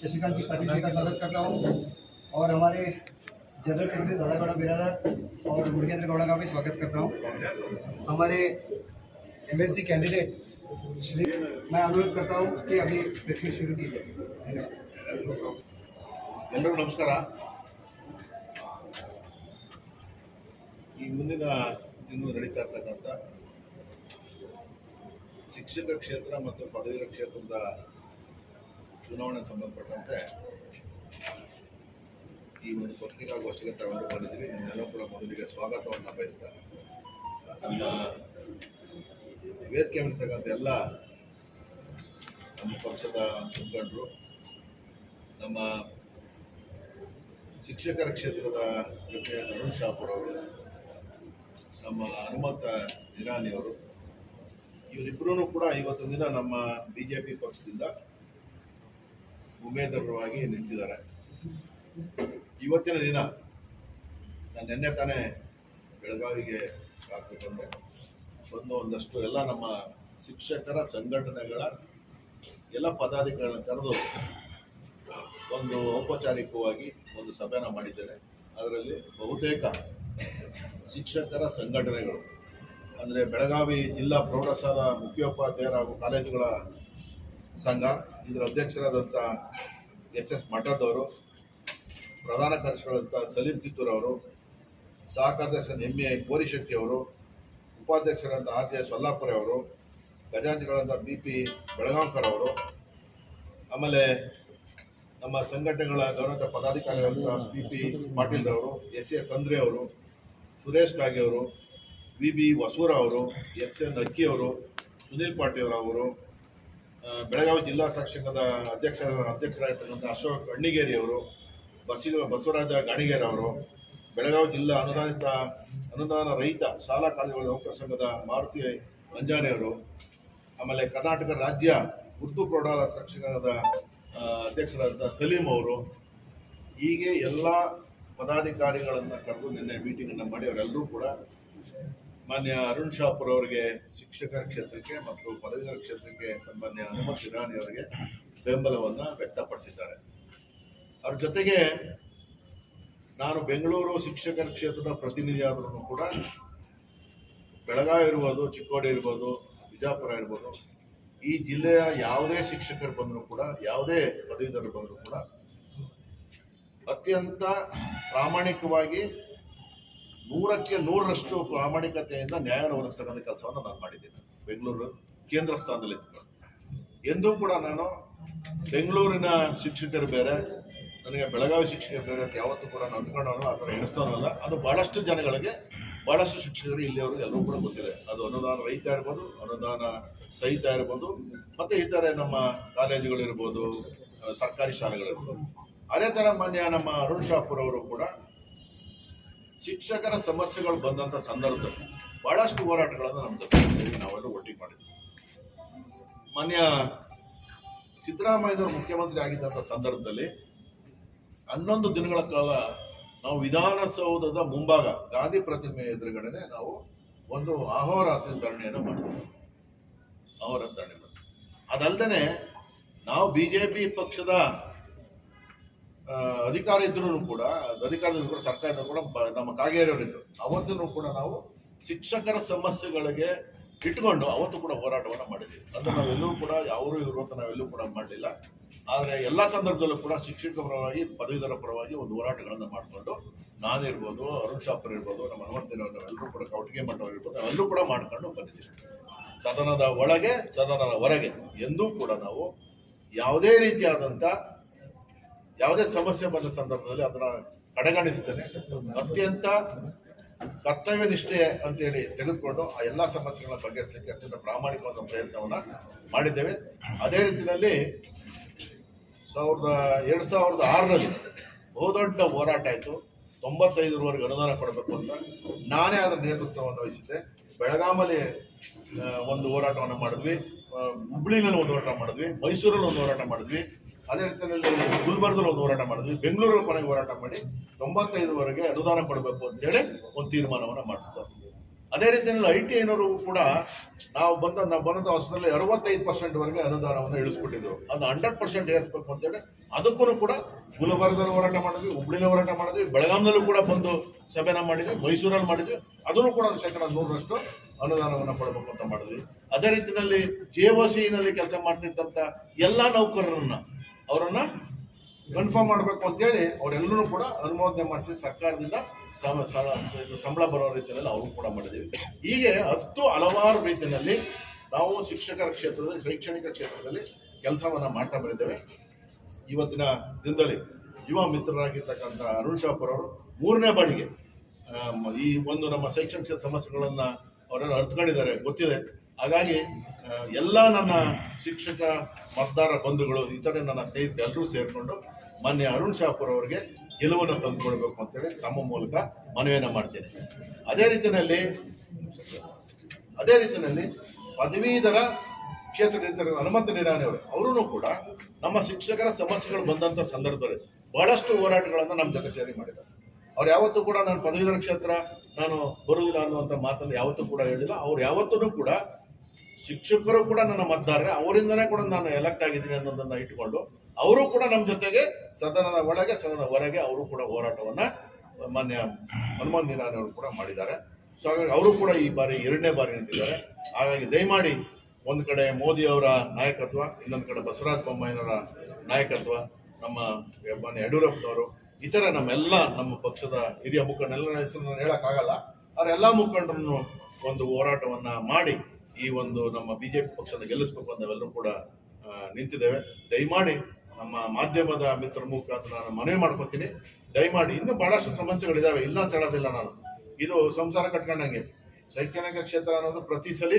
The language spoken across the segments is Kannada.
शशिकांत जी पाटिल जी का स्वागत करता हूँ और हमारे जनरल सेक्रेटरी दादागौड़ा बिरादर और मुर्गेंद्र गौड़ा का भी स्वागत करता हूँ। हमारे एमएलसी कैंडिडेट श्री मैं अनुरोध करता हूँ कि अभी प्रेस मीट शुरू की जाए। धन्यवाद। ಎಲ್ಲರಿಗೂ ನಮಸ್ಕಾರ। ಈ ಮುಂದಿನ ತಿಂಗಳು ನಡೀತಾ ಇರ್ತಕ್ಕಂಥ ಶಿಕ್ಷಕ ಕ್ಷೇತ್ರ ಮತ್ತು ಪದವೀಧರ ಕ್ಷೇತ್ರದ ಚುನಾವಣೆ ಸಂಬಂಧಪಟ್ಟಂತೆ ಈ ಒಂದು ಪತ್ರಿಕಾಗೋಷ್ಠಿಗೆ ತಗೊಂಡು ಬಂದಿದ್ದೀವಿ. ನಿಮ್ಮೆಲ್ಲರೂ ಕೂಡ ಮೊದಲಿಗೆ ಸ್ವಾಗತವನ್ನು ಬಯಸ್ತಾರೆ. ನಮ್ಮ ವೇದಿಕೆ ಇರ್ತಕ್ಕಂಥ ಎಲ್ಲ ನಮ್ಮ ಪಕ್ಷದ ಮುಖಂಡರು, ನಮ್ಮ ಶಿಕ್ಷಕರ ಕ್ಷೇತ್ರದ ಪ್ರತಿನಿಧಿ ಅರುಣ್ ಶಾಪುರ್ ಅವರು, ನಮ್ಮ ಹನುಮಂತ ನಿರಾಣಿಯವರು, ಇವರಿಬ್ಬರೂ ಕೂಡ ಇವತ್ತಿನ ದಿನ ನಮ್ಮ ಬಿಜೆಪಿ ಪಕ್ಷದಿಂದ ಉಮೇದುವಾರರಾಗಿ ನಿಂತಿದ್ದಾರೆ. ಇವತ್ತಿನ ದಿನ ನಾನು ನಿನ್ನೆ ತಾನೇ ಬೆಳಗಾವಿಗೆ ಬಂದು ಒಂದಷ್ಟು ಎಲ್ಲ ನಮ್ಮ ಶಿಕ್ಷಕರ ಸಂಘಟನೆಗಳ ಎಲ್ಲ ಪದಾಧಿಕಾರಿಗಳನ್ನು ಕರೆದು ಒಂದು ಔಪಚಾರಿಕವಾಗಿ ಒಂದು ಸಭೆನ ಮಾಡಿದ್ದೇನೆ. ಅದರಲ್ಲಿ ಬಹುತೇಕ ಶಿಕ್ಷಕರ ಸಂಘಟನೆಗಳು ಅಂದರೆ ಬೆಳಗಾವಿ ಜಿಲ್ಲಾ ಪ್ರೌಢಶಾಲಾ ಮುಖ್ಯೋಪಾಧ್ಯಾಯರ ಹಾಗೂ ಕಾಲೇಜುಗಳ ಸಂಘ, ಇದರ ಅಧ್ಯಕ್ಷರಾದಂಥ ಎಸ್ ಮಠದವರು, ಪ್ರಧಾನ ಕಾರ್ಯದರ್ಶಿಗಳಾದಂಥ ಸಲೀಂ ಕಿತ್ತೂರ್ ಅವರು, ಸಹ ಕಾರ್ಯದರ್ಶಿ ಎಂ.ಎ. ಕೋರಿಶೆಟ್ಟಿ ಅವರು, ಉಪಾಧ್ಯಕ್ಷರಾದಂಥ ಆರ್.ಜೆ. ಸೊಲ್ಲಾಪುರ ಅವರು, ಖಜಾಂಚಿಗಳಾದಂಥ ಬಿ.ಪಿ. ಬೆಳಗಾಂಕರ್ ಅವರು, ಆಮೇಲೆ ನಮ್ಮ ಸಂಘಟನೆಗಳ ಗೌರವ ಪದಾಧಿಕಾರಿಗಳಾದಂಥ ಬಿ.ಪಿ. ಪಾಟೀಲ್ ಅವರು, ಎಸ್.ಎ. ಸಂದ್ರೆ ಅವರು, ಸುರೇಶ್ ಕಾಗೆ ಅವರು, ವಿ.ಬಿ. ವಸೂರ ಅವರು, ಎಸ್.ಎನ್. ಅಕ್ಕಿ ಅವರು, ಸುನೀಲ್ ಪಾಟೀಲ್ ಅವರು, ಬೆಳಗಾವಿ ಜಿಲ್ಲಾ ಸಂಘದ ಅಧ್ಯಕ್ಷರಾಗಿರ್ತಕ್ಕಂಥ ಅಶೋಕ್ ಅಣ್ಣಿಗೇರಿ ಅವರು, ಬಸವರಾಜ ಗಾಣಿಗೇರಿ ಅವರು, ಬೆಳಗಾವಿ ಜಿಲ್ಲಾ ಅನುದಾನ ರಹಿತ ಶಾಲಾ ಕಾಲೇಜುಗಳ ನೌಕರ ಸಂಘದ ಮಾರುತಿ ಮಂಜಾನೆ ಅವರು, ಆಮೇಲೆ ಕರ್ನಾಟಕ ರಾಜ್ಯ ಉರ್ದು ಪ್ರೌಢ ಸಂಘದ ಅಧ್ಯಕ್ಷರಾದಂಥ ಸಲೀಂ ಅವರು, ಹೀಗೆ ಎಲ್ಲ ಪದಾಧಿಕಾರಿಗಳನ್ನು ಕರೆದು ನಿನ್ನೆ ಮೀಟಿಂಗನ್ನು ಮಾಡಿ ಅವರೆಲ್ಲರೂ ಕೂಡ ಮಾನ್ಯ ಅರುಣ್ ಶಾಪುರ್ ಅವರಿಗೆ ಶಿಕ್ಷಕರ ಕ್ಷೇತ್ರಕ್ಕೆ ಮತ್ತು ಪದವೀಧರ ಕ್ಷೇತ್ರಕ್ಕೆ ಮಾನ್ಯ ಹನುಮಂತ ನಿರಾಣಿ ಅವರಿಗೆ ಬೆಂಬಲವನ್ನು ವ್ಯಕ್ತಪಡಿಸಿದ್ದಾರೆ. ಅವ್ರ ಜೊತೆಗೆ ನಾನು ಬೆಂಗಳೂರು ಶಿಕ್ಷಕರ ಕ್ಷೇತ್ರದ ಪ್ರತಿನಿಧಿ ಆದ್ರೂ ಕೂಡ ಬೆಳಗಾವಿ ಇರ್ಬೋದು, ಚಿಕ್ಕೋಡಿ ಇರ್ಬೋದು, ಬಿಜಾಪುರ ಇರ್ಬೋದು, ಈ ಜಿಲ್ಲೆಯ ಯಾವುದೇ ಶಿಕ್ಷಕರು ಬಂದರೂ ಕೂಡ, ಯಾವುದೇ ಪದವೀಧರರು ಬಂದರೂ ಕೂಡ ಅತ್ಯಂತ ಪ್ರಾಮಾಣಿಕವಾಗಿ 100ಕ್ಕೆ 100ರಷ್ಟು ಪ್ರಾಮಾಣಿಕತೆಯಿಂದ ನ್ಯಾಯವನ್ನು ಒದಗಿಸ್ತಕ್ಕಂಥ ಕೆಲಸವನ್ನು ನಾನು ಮಾಡಿದ್ದೇನೆ. ಬೆಂಗಳೂರು ಕೇಂದ್ರ ಸ್ಥಾನದಲ್ಲಿ ಎಂದೂ ಕೂಡ ನಾನು ಬೆಂಗಳೂರಿನ ಶಿಕ್ಷಕರು ಬೇರೆ, ನನಗೆ ಬೆಳಗಾವಿ ಶಿಕ್ಷಕರು ಬೇರೆ ಅಂತ ಯಾವತ್ತೂ ಕೂಡ ನಾನು ಅಂದ್ಕೊಂಡವಲ್ಲ, ಆ ಥರ ಎಣಿಸ್ತಾನಲ್ಲ. ಅದು ಬಹಳಷ್ಟು ಜನಗಳಿಗೆ, ಬಹಳಷ್ಟು ಶಿಕ್ಷಕರು ಇಲ್ಲಿಯವರು ಎಲ್ಲರೂ ಕೂಡ ಗೊತ್ತಿದೆ. ಅದು ಅನುದಾನ ರಹಿತ ಇರ್ಬೋದು, ಅನುದಾನ ಸಹಿತ ಇರ್ಬೋದು, ಮತ್ತು ಇತರೆ ನಮ್ಮ ಕಾಲೇಜುಗಳಿರ್ಬೋದು, ಸರ್ಕಾರಿ ಶಾಲೆಗಳಿರ್ಬೋದು. ಅದೇ ಥರ ಮಾನ್ಯ ನಮ್ಮ ಅರುಣ್ ಶಾಪುರ್ ಅವರು ಕೂಡ ಶಿಕ್ಷಕರ ಸಮಸ್ಯೆಗಳು ಬಂದಂಥ ಸಂದರ್ಭದಲ್ಲಿ ಬಹಳಷ್ಟು ಹೋರಾಟಗಳನ್ನು ನಮ್ಮ ಜೊತೆ ಸೇರಿ ನಾವೆಲ್ಲ ಒಟ್ಟಿಗೆ ಮಾಡಿದ್ವಿ. ಮಾನ್ಯ ಸಿದ್ದರಾಮಯ್ಯನವರು ಮುಖ್ಯಮಂತ್ರಿ ಆಗಿದ್ದಂಥ ಸಂದರ್ಭದಲ್ಲಿ 11 ದಿನಗಳ ಕಾಲ ನಾವು ವಿಧಾನಸೌಧದ ಮುಂಭಾಗ ಗಾಂಧಿ ಪ್ರತಿಮೆ ಎದುರುಗಡೆ ನಾವು ಒಂದು ಅಹೋರಾತ್ರಿ ಧರಣಿಯನ್ನು ಮಾಡಿದ್ವಿ. ಅದಲ್ಲದೆ ನಾವು ಬಿಜೆಪಿ ಪಕ್ಷದ ಅಧಿಕಾರದಲ್ಲಿ ಇದ್ರೂ ಕೂಡ ಸರ್ಕಾರದಲ್ಲೂ ಕೂಡ ನಮ್ಮ ಕಾಗೇರಿಯವರಿದ್ದರು. ಅವತ್ತೂ ಕೂಡ ನಾವು ಶಿಕ್ಷಕರ ಸಮಸ್ಯೆಗಳಿಗೆ ಇಟ್ಕೊಂಡು ಅವತ್ತು ಕೂಡ ಹೋರಾಟವನ್ನು ಮಾಡಿದ್ದೀವಿ. ಅಂದ್ರೆ ನಾವೆಲ್ಲರೂ ಕೂಡ ಅವರು ಇವರು ಅಂತ ನಾವೆಲ್ಲೂ ಕೂಡ ಮಾಡಲಿಲ್ಲ. ಆದರೆ ಎಲ್ಲ ಸಂದರ್ಭದಲ್ಲೂ ಕೂಡ ಶಿಕ್ಷಕರ ಪರವಾಗಿ, ಪದವೀಧರ ಪರವಾಗಿ ಒಂದು ಹೋರಾಟಗಳನ್ನು ಮಾಡಿಕೊಂಡು ನಾನಿರ್ಬೋದು, ಅರುಣ್ ಶಾಪುರ್ ಇರ್ಬೋದು, ನಮ್ಮ ಹನುಮಂತನವರು, ನಾವೆಲ್ಲರೂ ಕೂಡ ಕೌಟಿಗೆ ಮಠವರು ಇರ್ಬೋದು, ನಾವೆಲ್ಲರೂ ಕೂಡ ಮಾಡ್ಕೊಂಡು ಬಂದಿದ್ದೀವಿ. ಸದನದ ಒಳಗೆ, ಸದನದ ಹೊರಗೆ ಎಂದೂ ಕೂಡ ನಾವು ಯಾವುದೇ ರೀತಿಯಾದಂಥ ಯಾವುದೇ ಸಮಸ್ಯೆ ಬಂದ ಸಂದರ್ಭದಲ್ಲಿ ಅದನ್ನ ಕಡೆಗಣಿಸ್ತೇನೆ. ಅತ್ಯಂತ ಕರ್ತವ್ಯ ನಿಷ್ಠೆ ಅಂತೇಳಿ ತೆಗೆದುಕೊಂಡು ಆ ಎಲ್ಲ ಸಮಸ್ಯೆಗಳನ್ನ ಬಗೆಹರಿಸಲಿಕ್ಕೆ ಅತ್ಯಂತ ಪ್ರಾಮಾಣಿಕವಾದ ಪ್ರಯತ್ನವನ್ನ ಮಾಡಿದ್ದೇವೆ. ಅದೇ ರೀತಿಯಲ್ಲಿ 2006ರಲ್ಲಿ ಬಹುದೊಡ್ಡ ಹೋರಾಟ ಆಯಿತು. 95ರವರೆಗೆ ಅನುದಾನ ಕೊಡಬೇಕು ಅಂತ ನಾನೇ ಅದರ ನೇತೃತ್ವವನ್ನು ವಹಿಸಿದ್ದೆ. ಬೆಳಗಾಮಲ್ಲಿ ಒಂದು ಹೋರಾಟವನ್ನು ಮಾಡಿದ್ವಿ, ಹುಬ್ಳಿನಲ್ಲಿ ಒಂದು ಹೋರಾಟ ಮಾಡಿದ್ವಿ, ಮೈಸೂರಲ್ಲಿ ಒಂದು ಹೋರಾಟ ಮಾಡಿದ್ವಿ, ಅದೇ ರೀತಿಯಲ್ಲಿ ಗುಲ್ಬರ್ಗದಲ್ಲಿ ಒಂದು ಹೋರಾಟ ಮಾಡಿದ್ವಿ, ಬೆಂಗಳೂರಲ್ಲಿ ಕೊನೆಗೆ ಹೋರಾಟ ಮಾಡಿ 95ರವರೆಗೆ ಅನುದಾನ ಕೊಡಬೇಕು ಅಂತೇಳಿ ಒಂದು ತೀರ್ಮಾನವನ್ನು ಮಾಡಿಸ್ತಾರೆ. ಅದೇ ರೀತಿಯಲ್ಲಿ IT ಏನವರು ಕೂಡ ನಾವು ಬಂದಂಥ ವರ್ಷದಲ್ಲಿ 65% ಅನುದಾನವನ್ನು ಇಳಿಸ್ಬಿಟ್ಟಿದ್ರು. ಅದು 100% ಏರಿಸಬೇಕು ಅಂತೇಳಿ ಅದಕ್ಕೂ ಕೂಡ ಗುಲ್ಬರ್ಗದಲ್ಲಿ ಹೋರಾಟ ಮಾಡಿದ್ವಿ, ಹುಬ್ಳಿಲಿ ಹೋರಾಟ ಮಾಡಿದ್ವಿ, ಬೆಳಗಾಂನಲ್ಲೂ ಕೂಡ ಬಂದು ಸಭೆನ ಮಾಡಿದ್ವಿ, ಮೈಸೂರಲ್ಲಿ ಮಾಡಿದ್ವಿ. ಅದನ್ನು ಕೂಡ 100% ಅನುದಾನವನ್ನು ಕೊಡಬೇಕು ಅಂತ ಮಾಡಿದ್ವಿ. ಅದೇ ರೀತಿಯಲ್ಲಿ JOC ನಲ್ಲಿ ಕೆಲಸ ಮಾಡ್ತಿದ್ದಂಥ ಎಲ್ಲ ನೌಕರರನ್ನ ಅವರನ್ನ ಕನ್ಫರ್ಮ್ ಮಾಡಬೇಕು ಅಂತೇಳಿ ಅವರೆಲ್ಲರೂ ಕೂಡ ಅನುಮೋದನೆ ಮಾಡಿಸಿ ಸರ್ಕಾರದಿಂದ ಸಂಬಳ ಬರೋ ರೀತಿಯಲ್ಲಿ ಅವರು ಕೂಡ ಮಾಡಿದ್ದೀವಿ. ಹೀಗೆ ಹಲವಾರು ರೀತಿಯಲ್ಲಿ ನಾವು ಶಿಕ್ಷಕರ ಕ್ಷೇತ್ರದಲ್ಲಿ, ಶೈಕ್ಷಣಿಕ ಕ್ಷೇತ್ರದಲ್ಲಿ ಕೆಲಸವನ್ನು ಮಾಡ್ತಾ ಬಂದಿದ್ದೇವೆ. ಇವತ್ತಿನ ದಿನದಲ್ಲಿ ಯುವ ಮಿತ್ರರಾಗಿರ್ತಕ್ಕಂಥ ಅರುಣ್ ಶಾಪುರ್ ಅವರು 3ನೇ ಬಾರಿಗೆ ಈ ಒಂದು ನಮ್ಮ ಶೈಕ್ಷಣಿಕ ಸಮಸ್ಯೆಗಳನ್ನು ಅವರನ್ನು ಅರ್ಥಕೊಂಡಿದ್ದಾರೆ, ಗೊತ್ತಿದೆ. ಹಾಗಾಗಿ ಎಲ್ಲ ನನ್ನ ಶಿಕ್ಷಕ ಮತದಾರ ಬಂಧುಗಳು, ಇತರೆ ನನ್ನ ಸ್ನೇಹಿತರು ಎಲ್ಲರೂ ಸೇರಿಕೊಂಡು ಮಾನ್ಯ ಅರುಣ್ ಶಾಪುರ್ ಅವರಿಗೆ ಗೆಲುವನ್ನು ತಂದುಕೊಡ್ಬೇಕು ಅಂತೇಳಿ ತಮ್ಮ ಮೂಲಕ ಮನವಿಯನ್ನು ಮಾಡ್ತೇನೆ. ಅದೇ ರೀತಿಯಲ್ಲಿ ಪದವೀಧರ ಕ್ಷೇತ್ರದಿಂದ ಹನುಮಂತ ನಿರಾಣಿ ಅವರು ಕೂಡ ನಮ್ಮ ಶಿಕ್ಷಕರ ಸಮಸ್ಯೆಗಳು ಬಂದಂಥ ಸಂದರ್ಭದಲ್ಲಿ ಬಹಳಷ್ಟು ಹೋರಾಟಗಳನ್ನು ನಮ್ಮ ಜೊತೆ ಸೇರಿ ಮಾಡಿದ್ದಾರೆ. ಅವ್ರು ಯಾವತ್ತೂ ಕೂಡ ನಾನು ಪದವೀಧರ ಕ್ಷೇತ್ರ ನಾನು ಬರುವುದಿಲ್ಲ ಅನ್ನುವಂಥ ಮಾತನ್ನು ಯಾವತ್ತೂ ಕೂಡ ಹೇಳಿಲ್ಲ. ಅವ್ರು ಯಾವತ್ತೂ ಕೂಡ ಶಿಕ್ಷಕರು ಕೂಡ ನನ್ನ ಮತದಾರರೇ, ಅವರಿಂದನೇ ಕೂಡ ನಾನು ಎಲೆಕ್ಟ್ ಆಗಿದ್ದೀನಿ ಅನ್ನೋದನ್ನ ಇಟ್ಟುಕೊಂಡು ಅವರು ಕೂಡ ನಮ್ಮ ಜೊತೆಗೆ ಸದನದ ಒಳಗೆ ಸದನದ ಹೊರಗೆ ಅವರು ಕೂಡ ಹೋರಾಟವನ್ನ ಮಾನ್ಯ ಹನುಮಂತ ನಿರಾಣಿ ಅವರು ಕೂಡ ಮಾಡಿದ್ದಾರೆ. ಸೊ ಹಾಗಾಗಿ ಅವರು ಕೂಡ ಈ ಬಾರಿ 2ನೇ ಬಾರಿ ನಿಂತಿದ್ದಾರೆ. ಹಾಗಾಗಿ ದಯಮಾಡಿ ಒಂದು ಕಡೆ ಮೋದಿ ಅವರ ನಾಯಕತ್ವ, ಇನ್ನೊಂದು ಕಡೆ ಬಸವರಾಜ ಬೊಮ್ಮಾಯಿಯವರ ನಾಯಕತ್ವ, ನಮ್ಮ ಮಾನ್ಯ ಯಡಿಯೂರಪ್ಪನವರು, ಇತರ ನಮ್ಮ ಪಕ್ಷದ ಹಿರಿಯ ಮುಖಂಡರೆಲ್ಲರ ಹೆಸರನ್ನು ಹೇಳಕ್ಕಾಗಲ್ಲ, ಆದರೆ ಎಲ್ಲ ಮುಖಂಡರನ್ನು ಒಂದು ಹೋರಾಟವನ್ನ ಮಾಡಿ ಈ ಒಂದು ನಮ್ಮ BJP ಪಕ್ಷನ ಗೆಲ್ಲಿಸ್ಬೇಕು ಅಂತ ನಾವೆಲ್ಲರೂ ಕೂಡ ನಿಂತಿದ್ದೇವೆ. ದಯಮಾಡಿ ನಮ್ಮ ಮಾಧ್ಯಮದ ಮಿತ್ರ ಮುಖಾಂತರ ನಾನು ಮನವಿ ಮಾಡ್ಕೊತೀನಿ, ದಯಮಾಡಿ ಇನ್ನೂ ಬಹಳಷ್ಟು ಸಮಸ್ಯೆಗಳಿದಾವೆ, ಇಲ್ಲ ಅಂತ ಹೇಳೋದಿಲ್ಲ ನಾನು. ಇದು ಸಂಸಾರ ಕಟ್ಕೊಂಡಂಗೆ ಶೈಕ್ಷಣಿಕ ಕ್ಷೇತ್ರ ಅನ್ನೋದು ಪ್ರತಿ ಸಲ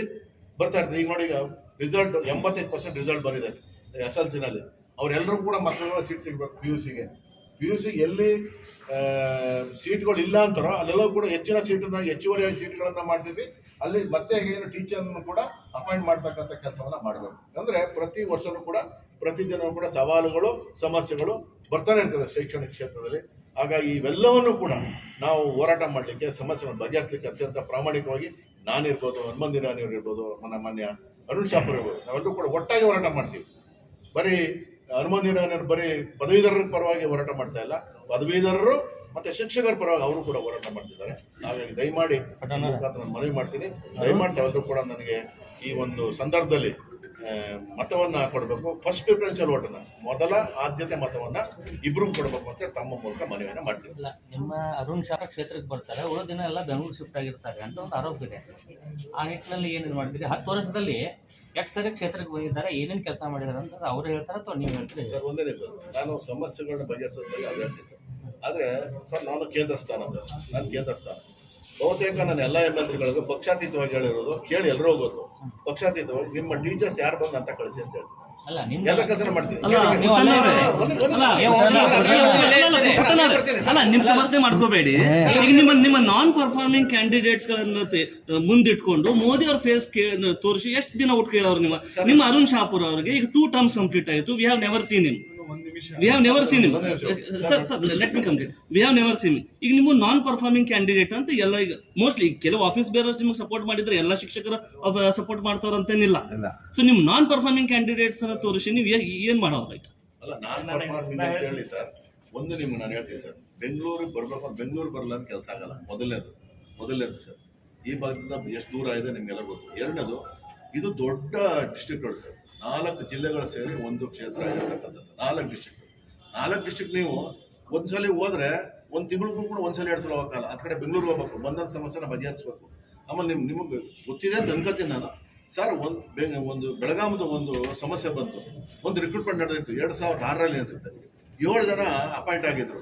ಬರ್ತಾ ಇರ್ತದೆ. ಈಗ ನೋಡಿ, ರಿಸಲ್ಟ್ 85% ರಿಸಲ್ಟ್ ಬಂದಿದೆ SLC ನಲ್ಲಿ. ಅವರೆಲ್ಲರೂ ಕೂಡ ಮಕ್ಕಳುಗಳ ಸೀಟ್ ಸಿಗ್ಬೇಕು. PUC ಎಲ್ಲಿ ಸೀಟ್ಗಳು ಇಲ್ಲ ಅಂತಾರೋ ಅಲ್ಲೆಲ್ಲೂ ಕೂಡ ಹೆಚ್ಚಿನ ಹೆಚ್ಚುವರಿಯಾಗಿ ಸೀಟ್ಗಳನ್ನ ಮಾಡಿಸಿ ಅಲ್ಲಿ ಮತ್ತೆ ಏನು ಟೀಚರ್ನ ಕೂಡ ಅಪಾಯಿಂಟ್ ಮಾಡ್ತಕ್ಕಂಥ ಕೆಲಸವನ್ನ ಮಾಡಬೇಕು. ಅಂದ್ರೆ ಪ್ರತಿ ವರ್ಷನೂ ಕೂಡ ಪ್ರತಿದಿನವೂ ಕೂಡ ಸವಾಲುಗಳು, ಸಮಸ್ಯೆಗಳು ಬರ್ತಾನೆ ಇರ್ತದೆ ಶೈಕ್ಷಣಿಕ ಕ್ಷೇತ್ರದಲ್ಲಿ. ಹಾಗಾಗಿ ಇವೆಲ್ಲವನ್ನು ಕೂಡ ನಾವು ಹೋರಾಟ ಮಾಡಲಿಕ್ಕೆ, ಸಮಸ್ಯೆಗಳನ್ನು ಬಗೆಹರಿಸಲಿಕ್ಕೆ ಅತ್ಯಂತ ಪ್ರಾಮಾಣಿಕವಾಗಿ ನಾನಿರ್ಬೋದು, ಹನುಮಂತ ನಿರಾಣಿ ಅವರು ಇರ್ಬೋದು, ಮಾನ್ಯ ಅರುಣ್ ಶಾಪುರ್ ಇರ್ಬೋದು, ನಾವೆಲ್ಲರೂ ಕೂಡ ಒಟ್ಟಾಗಿ ಹೋರಾಟ ಮಾಡ್ತೀವಿ. ಬರೀ ಹನುಮಂತ ನಿರಾಣಿ ಅವರು ಬರೀ ಪದವೀಧರರ ಪರವಾಗಿ ಹೋರಾಟ ಮಾಡ್ತಾ ಇಲ್ಲ, ಪದವೀಧರರು ಮತ್ತೆ ಶಿಕ್ಷಕರ ಪರವಾಗಿ ಅವರು ಕೂಡ ಹೋರಾಟ ಮಾಡ್ತಿದ್ದಾರೆ. ಹಾಗಾಗಿ ದಯಮಾಡಿ ಮನವಿ ಮಾಡ್ತೀನಿ, ದಯಮಾಡಿ ತಾವೆಲ್ಲರೂ ಕೂಡ ನನಗೆ ಈ ಒಂದು ಸಂದರ್ಭದಲ್ಲಿ ಮತವನ್ನ ಕೊಡಬೇಕು. ಫಸ್ಟ್ ಪ್ರಿಫರೆನ್ಷಿಯಲ್ ವೋಟನ್ನ, ಮೊದಲ ಆದ್ಯತೆ ಮತವನ್ನ ಇಬ್ರು ಕೊಡಬೇಕು ಅಂತ ತಮ್ಮ ಮೂಲಕ ಮನವಿಯನ್ನ ಮಾಡ್ತೀನಿ. ನಿಮ್ಮ ಅರುಣ್ ಶಾಪುರ್ ಕ್ಷೇತ್ರಕ್ಕೆ ಬರ್ತಾರೆ, ಉಳಿದ ದಿನ ಎಲ್ಲ ಬೆಂಗಳೂರು ಶಿಫ್ಟ್ ಆಗಿರ್ತಾರೆ ಅಂತ ಒಂದು ಆರೋಪ ಇದೆ. ಆ ನಿಟ್ಟಿನಲ್ಲಿ ಏನೇನು ಮಾಡ್ತೀರಿ? 10 ವರ್ಷದಲ್ಲಿ ಎಷ್ಟು ಸರಿ ಕ್ಷೇತ್ರಕ್ಕೆ ಬಂದಿದ್ದಾರೆ, ಏನೇನು ಕೆಲಸ ಮಾಡಿದ್ದಾರೆ ಅಂತ ಅವ್ರು ಹೇಳ್ತಾರೆ ಅಥವಾ ನೀವು ಹೇಳ್ತೀರಿ? ಸರ್, ಒಂದೇ ನಿಮಿಷ, ನಾನು ಸಮಸ್ಯೆಗಳನ್ನ ಬಗೆಹರಿಸೋದ್ರಲ್ಲಿ ಅದು ಹೇಳ್ತೀನಿ ಸರ್. ಆದರೆ ಸರ್, ನಾನು ಕೇಂದ್ರ ಸ್ಥಾನ ಸರ್, ನಾನು ಕೇಂದ್ರ ಸ್ಥಾನ. ಬಹುತೇಕ ನಾನು ಎಲ್ಲ MLCಗಳಿಗೂ ಪಕ್ಷಾತೀತವಾಗಿ ಹೇಳಿರೋದು ಕೇಳಿ ಎಲ್ಲರೂ ಹೋಗೋದು. ಪಕ್ಷಾತೀತವಾಗಿ ನಿಮ್ಮ ಟೀಚರ್ಸ್ ಯಾರು ಬಂದು ಅಂತ ಕಳಿಸಿ ಅಂತ ಹೇಳಿ ಎಲ್ಲ ಕೆಲಸ ಮಾಡ್ತೀನಿ. ನಿಮ್ ಸಮರ್ಥನೆ ಮಾಡ್ಕೋಬೇಡಿ. ಈಗ ನಿಮ್ಮ ನಾನ್ ಪರ್ಫಾರ್ಮಿಂಗ್ ಕ್ಯಾಂಡಿಡೇಟ್ಸ್ ಗಳನ್ನ ಮುಂದಿಟ್ಕೊಂಡು ಮೋದಿ ಅವ್ರ ಫೇಸ್ ತೋರಿಸಿ ಎಷ್ಟು ದಿನ ಒಟ್ಟು ಕೇಳೋರು ನಿಮ್ಮ ಅರುಣ್ ಶಾಪುರ್ ಅವರಿಗೆ ಈಗ 2 ಟರ್ಮ್ಸ್ ಕಂಪ್ಲೀಟ್ ಆಯಿತು. We have never seen him. Let me complete. We have never seen him. ಈಗ ನಿಮ್ಮ ನಾನ್ ಪರ್ಫಾರ್ಮಿಂಗ್ ಕ್ಯಾಂಡಿಡೇಟ್ ಅಂತ ಎಲ್ಲ ಈಗ ಮೋಸ್ಟ್ಲಿ ಕೆಲವು ಆಫೀಸ್ ಬೇರರ್ಸ್ ನಿಮಗೆ ಸಪೋರ್ಟ್ ಮಾಡಿದ್ರೆ ಎಲ್ಲ ಶಿಕ್ಷಕರು ಸಪೋರ್ಟ್ ಮಾಡ್ತಾರ ಅಂತೇನಿಲ್ಲ. ಸೊ ನಿಮ್ ನಾನ್ ಪರ್ಫಾರ್ಮಿಂಗ್ ಕ್ಯಾಂಡಿಡೇಟ್ಸ್ ಅನ್ನ ತೋರಿಸಿ ನೀವು ಏನ್ ಮಾಡೋರು? ಅಲ್ಲ, ನಾನ್ ಪರ್ಫಾರ್ಮಿಂಗ್ ಅಂತ ಹೇಳಿ ಸರ್, ಒಂದು ನಿಮ್ಗೆ ನಾನು ಹೇಳ್ತೀನಿ ಸರ್, ಬೆಂಗಳೂರಿಗೆ ಬರ್ಬೇಕು, ಬೆಂಗಳೂರು ಬರಲ್ಲ ಅಂತ ಕೆಲಸ ಆಗಲ್ಲ. ಮೊದಲನೇದು ಸರ್, ಈ ಭಾಗದಿಂದ ಎಷ್ಟು ದೂರ ಇದೆ ನಿಮ್ಗೆಲ್ಲ ಗೊತ್ತು. ಎರಡನೇದು, ಇದು ದೊಡ್ಡ ಡಿಸ್ಟ್ರಿಕ್ಟ್ಗಳು ಸರ್, 4 ಜಿಲ್ಲೆಗಳು ಸೇರಿ ಒಂದು ಕ್ಷೇತ್ರ ಇರತಕ್ಕಂಥ ಸರ್. 4 ಡಿಸ್ಟ್ರಿಕ್ಟ್ ನೀವು ಒಂದ್ಸಲಿ ಹೋದ್ರೆ ಒಂದು ತಿಂಗಳಿಗೂ ಕೂಡ ಒಂದ್ಸಲ 2 ಸಲ ಹೋಗಲ್ಲ. ಆ ಕಡೆ ಬೆಂಗಳೂರಿಗೆ ಹೋಗ್ಬೇಕು, ಬಂದಂಥ ಸಮಸ್ಯೆನ ಬಗೆಹರಿಸ್ಬೇಕು. ಆಮೇಲೆ ನಿಮಗೆ ಗೊತ್ತಿದೆ ಅಂತ ಅನ್ಕೋತೀನಿ ನಾನು ಸರ್. ಒಂದು ಬೆಳಗಾಮದ ಒಂದು ಸಮಸ್ಯೆ ಬಂತು, ಒಂದು ರಿಕ್ರೂಟ್ಮೆಂಟ್ ನಡೆದಿತ್ತು 2006ರಲ್ಲಿ ಅನ್ಸುತ್ತೆ. 7 ಜನ ಅಪಾಯಿಂಟ್ ಆಗಿದ್ರು.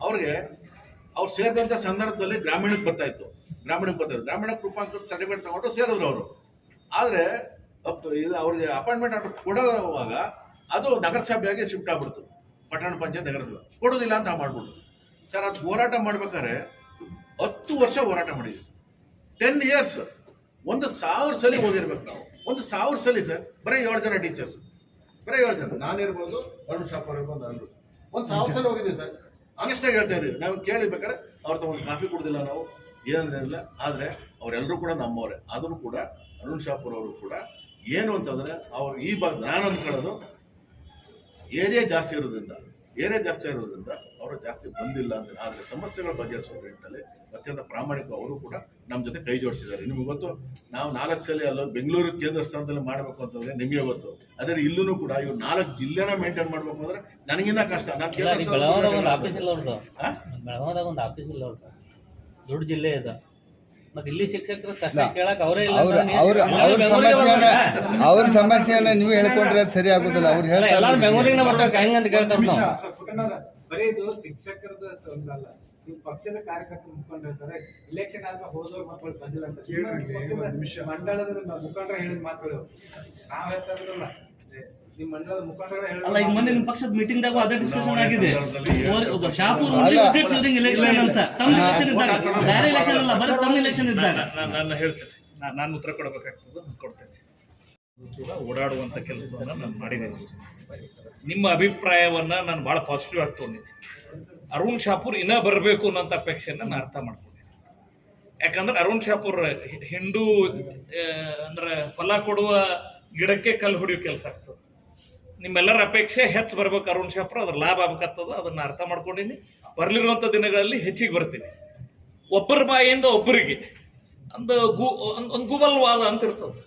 ಅವ್ರಿಗೆ ಅವ್ರು ಸೇರಿದಂಥ ಸಂದರ್ಭದಲ್ಲಿ ಗ್ರಾಮೀಣಕ್ಕೆ ಬರ್ತಾಯಿತ್ತು. ಗ್ರಾಮೀಣ ಕೃಪಾಂಕದ ಸರ್ಟಿಫಿಕೇಟ್ ತಗೊಂಡು ಸೇರಿದ್ರು ಅವರು. ಆದರೆ ಅವ್ರಿಗೆ ಅಪಾಯಿಂಟ್ಮೆಂಟ್ ಆರ್ಡರ್ ಕೊಡುವಾಗ ಅದು ನಗರಸಭೆಯಾಗಿ ಶಿಫ್ಟ್ ಆಗ್ಬಿಡ್ತು. ಪಟ್ಟಣ ಪಂಚಾಯತ್ ನಗರಸಭೆ ಕೊಡೋದಿಲ್ಲ ಅಂತ ಮಾಡ್ಬಿಡ್ತು ಸರ್. ಅದು ಹೋರಾಟ ಮಾಡ್ಬೇಕಾದ್ರೆ 10 ವರ್ಷ ಹೋರಾಟ ಮಾಡಿದ್ವಿ. 10 years 1,000 ಸಲ ಹೋಗಿರ್ಬೇಕು ನಾವು. 1,000 ಸಲ ಸರ್. ಬರೀ 7 ಜನ ಟೀಚರ್ಸ್, ಬರೀ 7 ಜನ. ನಾನಿರ್ಬೋದು, ಅರುಣ್ ಶಾಪುರ್ ಇರ್ಬೋದು, 1,000 ಸಲ ಹೋಗಿದ್ದೀವಿ ಸರ್. ಆನೆಸ್ಟಾಗಿ ಹೇಳ್ತಾ ಇದೀವಿ. ನಾವು ಕೇಳಿಬೇಕಾದ್ರೆ ಅವ್ರ ಒಂದು ಕಾಫಿ ಕುಡ್ದಿಲ್ಲ, ನಾವು ಏನಂದ್ರೆ ಆದರೆ ಅವರೆಲ್ಲರೂ ಕೂಡ ನಮ್ಮವರೇ. ಆದರೂ ಕೂಡ ಅರುಣ್ ಶಾಪುರ್ ಅವರು ಕೂಡ ಏನು ಅಂತಂದರೆ ಅವ್ರು ಈ ಭಾಗ ನಾನು ಅಂದ್ಕೊಳ್ಳೋದು ಏರಿಯಾ ಜಾಸ್ತಿ ಇರೋದ್ರಿಂದ ಅವರು ಜಾಸ್ತಿ ಬಂದಿಲ್ಲ ಅಂತ. ಆದರೆ ಸಮಸ್ಯೆಗಳ ಬಗೆಹರಿಸುವ ನಿಟ್ಟಿನಲ್ಲಿ ಅತ್ಯಂತ ಪ್ರಾಮಾಣಿಕ ಅವರು ಕೂಡ ನಮ್ಮ ಜೊತೆ ಕೈ ಜೋಡಿಸಿದ್ದಾರೆ. ನಿಮ್ಗೆ ಗೊತ್ತು, ನಾವು 4 ಸಲ ಅಲ್ಲ ಬೆಂಗಳೂರು ಕೇಂದ್ರ ಸ್ಥಾನದಲ್ಲಿ ಮಾಡಬೇಕು ಅಂತಂದ್ರೆ ನಿಮಗೆ ಗೊತ್ತು. ಅದೇ ಇಲ್ಲೂ ಕೂಡ ಇವ್ರು 4 ಜಿಲ್ಲೆನ ಮೇಂಟೈನ್ ಮಾಡ್ಬೇಕು ಅಂದ್ರೆ ನನಗಿನ್ನ ಕಷ್ಟ. ಬೆಳಗಾವದಾಗ ಒಂದು ಆಫೀಸ್ ಇಲ್ಲ ಅವ್ರದ್ದು, ಬೆಳಗಾವದಾಗ ಒಂದು ಆಫೀಸ್ ಇಲ್ಲ ಅವ್ರದ್ದು, ದೊಡ್ಡ ಜಿಲ್ಲೆ ಇದೆ. ಮತ್ತೆ ಇಲ್ಲಿ ಶಿಕ್ಷಕರು ಕಷ್ಟ ಕೇಳಕ್ ಅವರೇ ಇಲ್ಲ. ಅವ್ರ ಸಮಸ್ಯೆಯನ್ನ ನೀವು ಹೇಳ್ಕೊಂಡ್ರೆ ಸರಿ ಆಗುದಿಲ್ಲ. ಅವ್ರು ಹೇಳ್ತಾರೆ ಎಲ್ಲಾರು ಬೆಂಗಳೂರಿನ ಬರ್ತಾರೆ ಹೆಂಗಂತ ಕೇಳ್ತಾರೆ ನಾವು. ಬರೀ ಇದು ಶಿಕ್ಷಕರದ ಒಂದಲ್ಲ, ನಿಮ್ಮ ಪಕ್ಷದ ಕಾರ್ಯಕರ್ತರು ಮುಖಂಡರಿರ್ತಾರೆ. ಇಲೆಕ್ಷನ್ ಆದ್ಮೇಲೆ ಹೋದವ್ರು ಮಕ್ಕಳು ಬಂದಿಲ್ಲ ಅಂತ ಮಂಡಳದ ಮುಖಂಡರು ಹೇಳಿದ ಮಾತುಗಳು ನಾವ್ ಹೇಳ್ತಾ ಇರೋದಲ್ಲ, ನಿಮ್ಮ ಮಂಡಳದ ಮುಖಂಡರು ಅಲ್ಲ, ಈಗ ಮೊನ್ನೆ ನಿಮ್ಮ ಪಕ್ಷದ ಮೀಟಿಂಗ್ ದಾಗ ಅದೇ ಡಿಸ್ಕಷನ್ ಆಗಿದೆ. ಶಾಪುರ್ ಎಲೆಕ್ಷನ್ ಅಂತ ತಮ್ಮ ಎಲೆಕ್ಷನ್ ಇದ್ದಾಗ, ಬೇರೆ ಎಲೆಕ್ಷನ್ ಅಲ್ಲ, ಬರೀ ತಮ್ಮ ಎಲೆಕ್ಷನ್ ಇದ್ದಾಗ. ನಾನು ಹೇಳ್ತೇನೆ, ನಾನು ಉತ್ತರ ಕೊಡಬೇಕಾಗ್ತದೆ, ನಾನು ಕೊಡ್ತೇನೆ. ಓಡಾಡುವಂಥ ಕೆಲಸವನ್ನು ನಾನು ಮಾಡಿದ್ದೇನೆ. ನಿಮ್ಮ ಅಭಿಪ್ರಾಯವನ್ನ ನಾನು ಭಾಳ ಪಾಸಿಟಿವ್ ಆಗಿ ತೊಗೊಂಡಿದ್ದೆ. ಅರುಣ್ ಶಾಪುರ್ ಇನ್ನೂ ಬರಬೇಕು ಅನ್ನೋಂಥ ಅಪೇಕ್ಷೆಯನ್ನು ನಾನು ಅರ್ಥ ಮಾಡ್ಕೊಂಡಿದ್ದೆ. ಯಾಕಂದ್ರೆ ಅರುಣ್ ಶಾಪುರ್ ಹಿಂದೂ ಅಂದ್ರೆ ಫಲ ಕೊಡುವ ಗಿಡಕ್ಕೆ ಕಲ್ಲು ಹೊಡೆಯೋ ಕೆಲಸ ಆಗ್ತದೆ. ನಿಮ್ಮೆಲ್ಲರ ಅಪೇಕ್ಷೆ ಹೆಚ್ಚು ಬರ್ಬೇಕು ಅರುಣ್ ಶಾಪುರ್, ಅದ್ರ ಲಾಭ ಆಗ್ಬೇಕಾಗ್ತದ, ಅದನ್ನ ಅರ್ಥ ಮಾಡ್ಕೊಂಡಿನಿ. ಬರಲಿರುವಂಥ ದಿನಗಳಲ್ಲಿ ಹೆಚ್ಚಿಗೆ ಬರ್ತೀನಿ. ಒಬ್ಬರ ಬಾಯಿಯಿಂದ ಒಬ್ಬರಿಗೆ ಒಂದು ಗೂಬಲ್ ವಾದ ಅಂತ ಇರ್ತದೆ.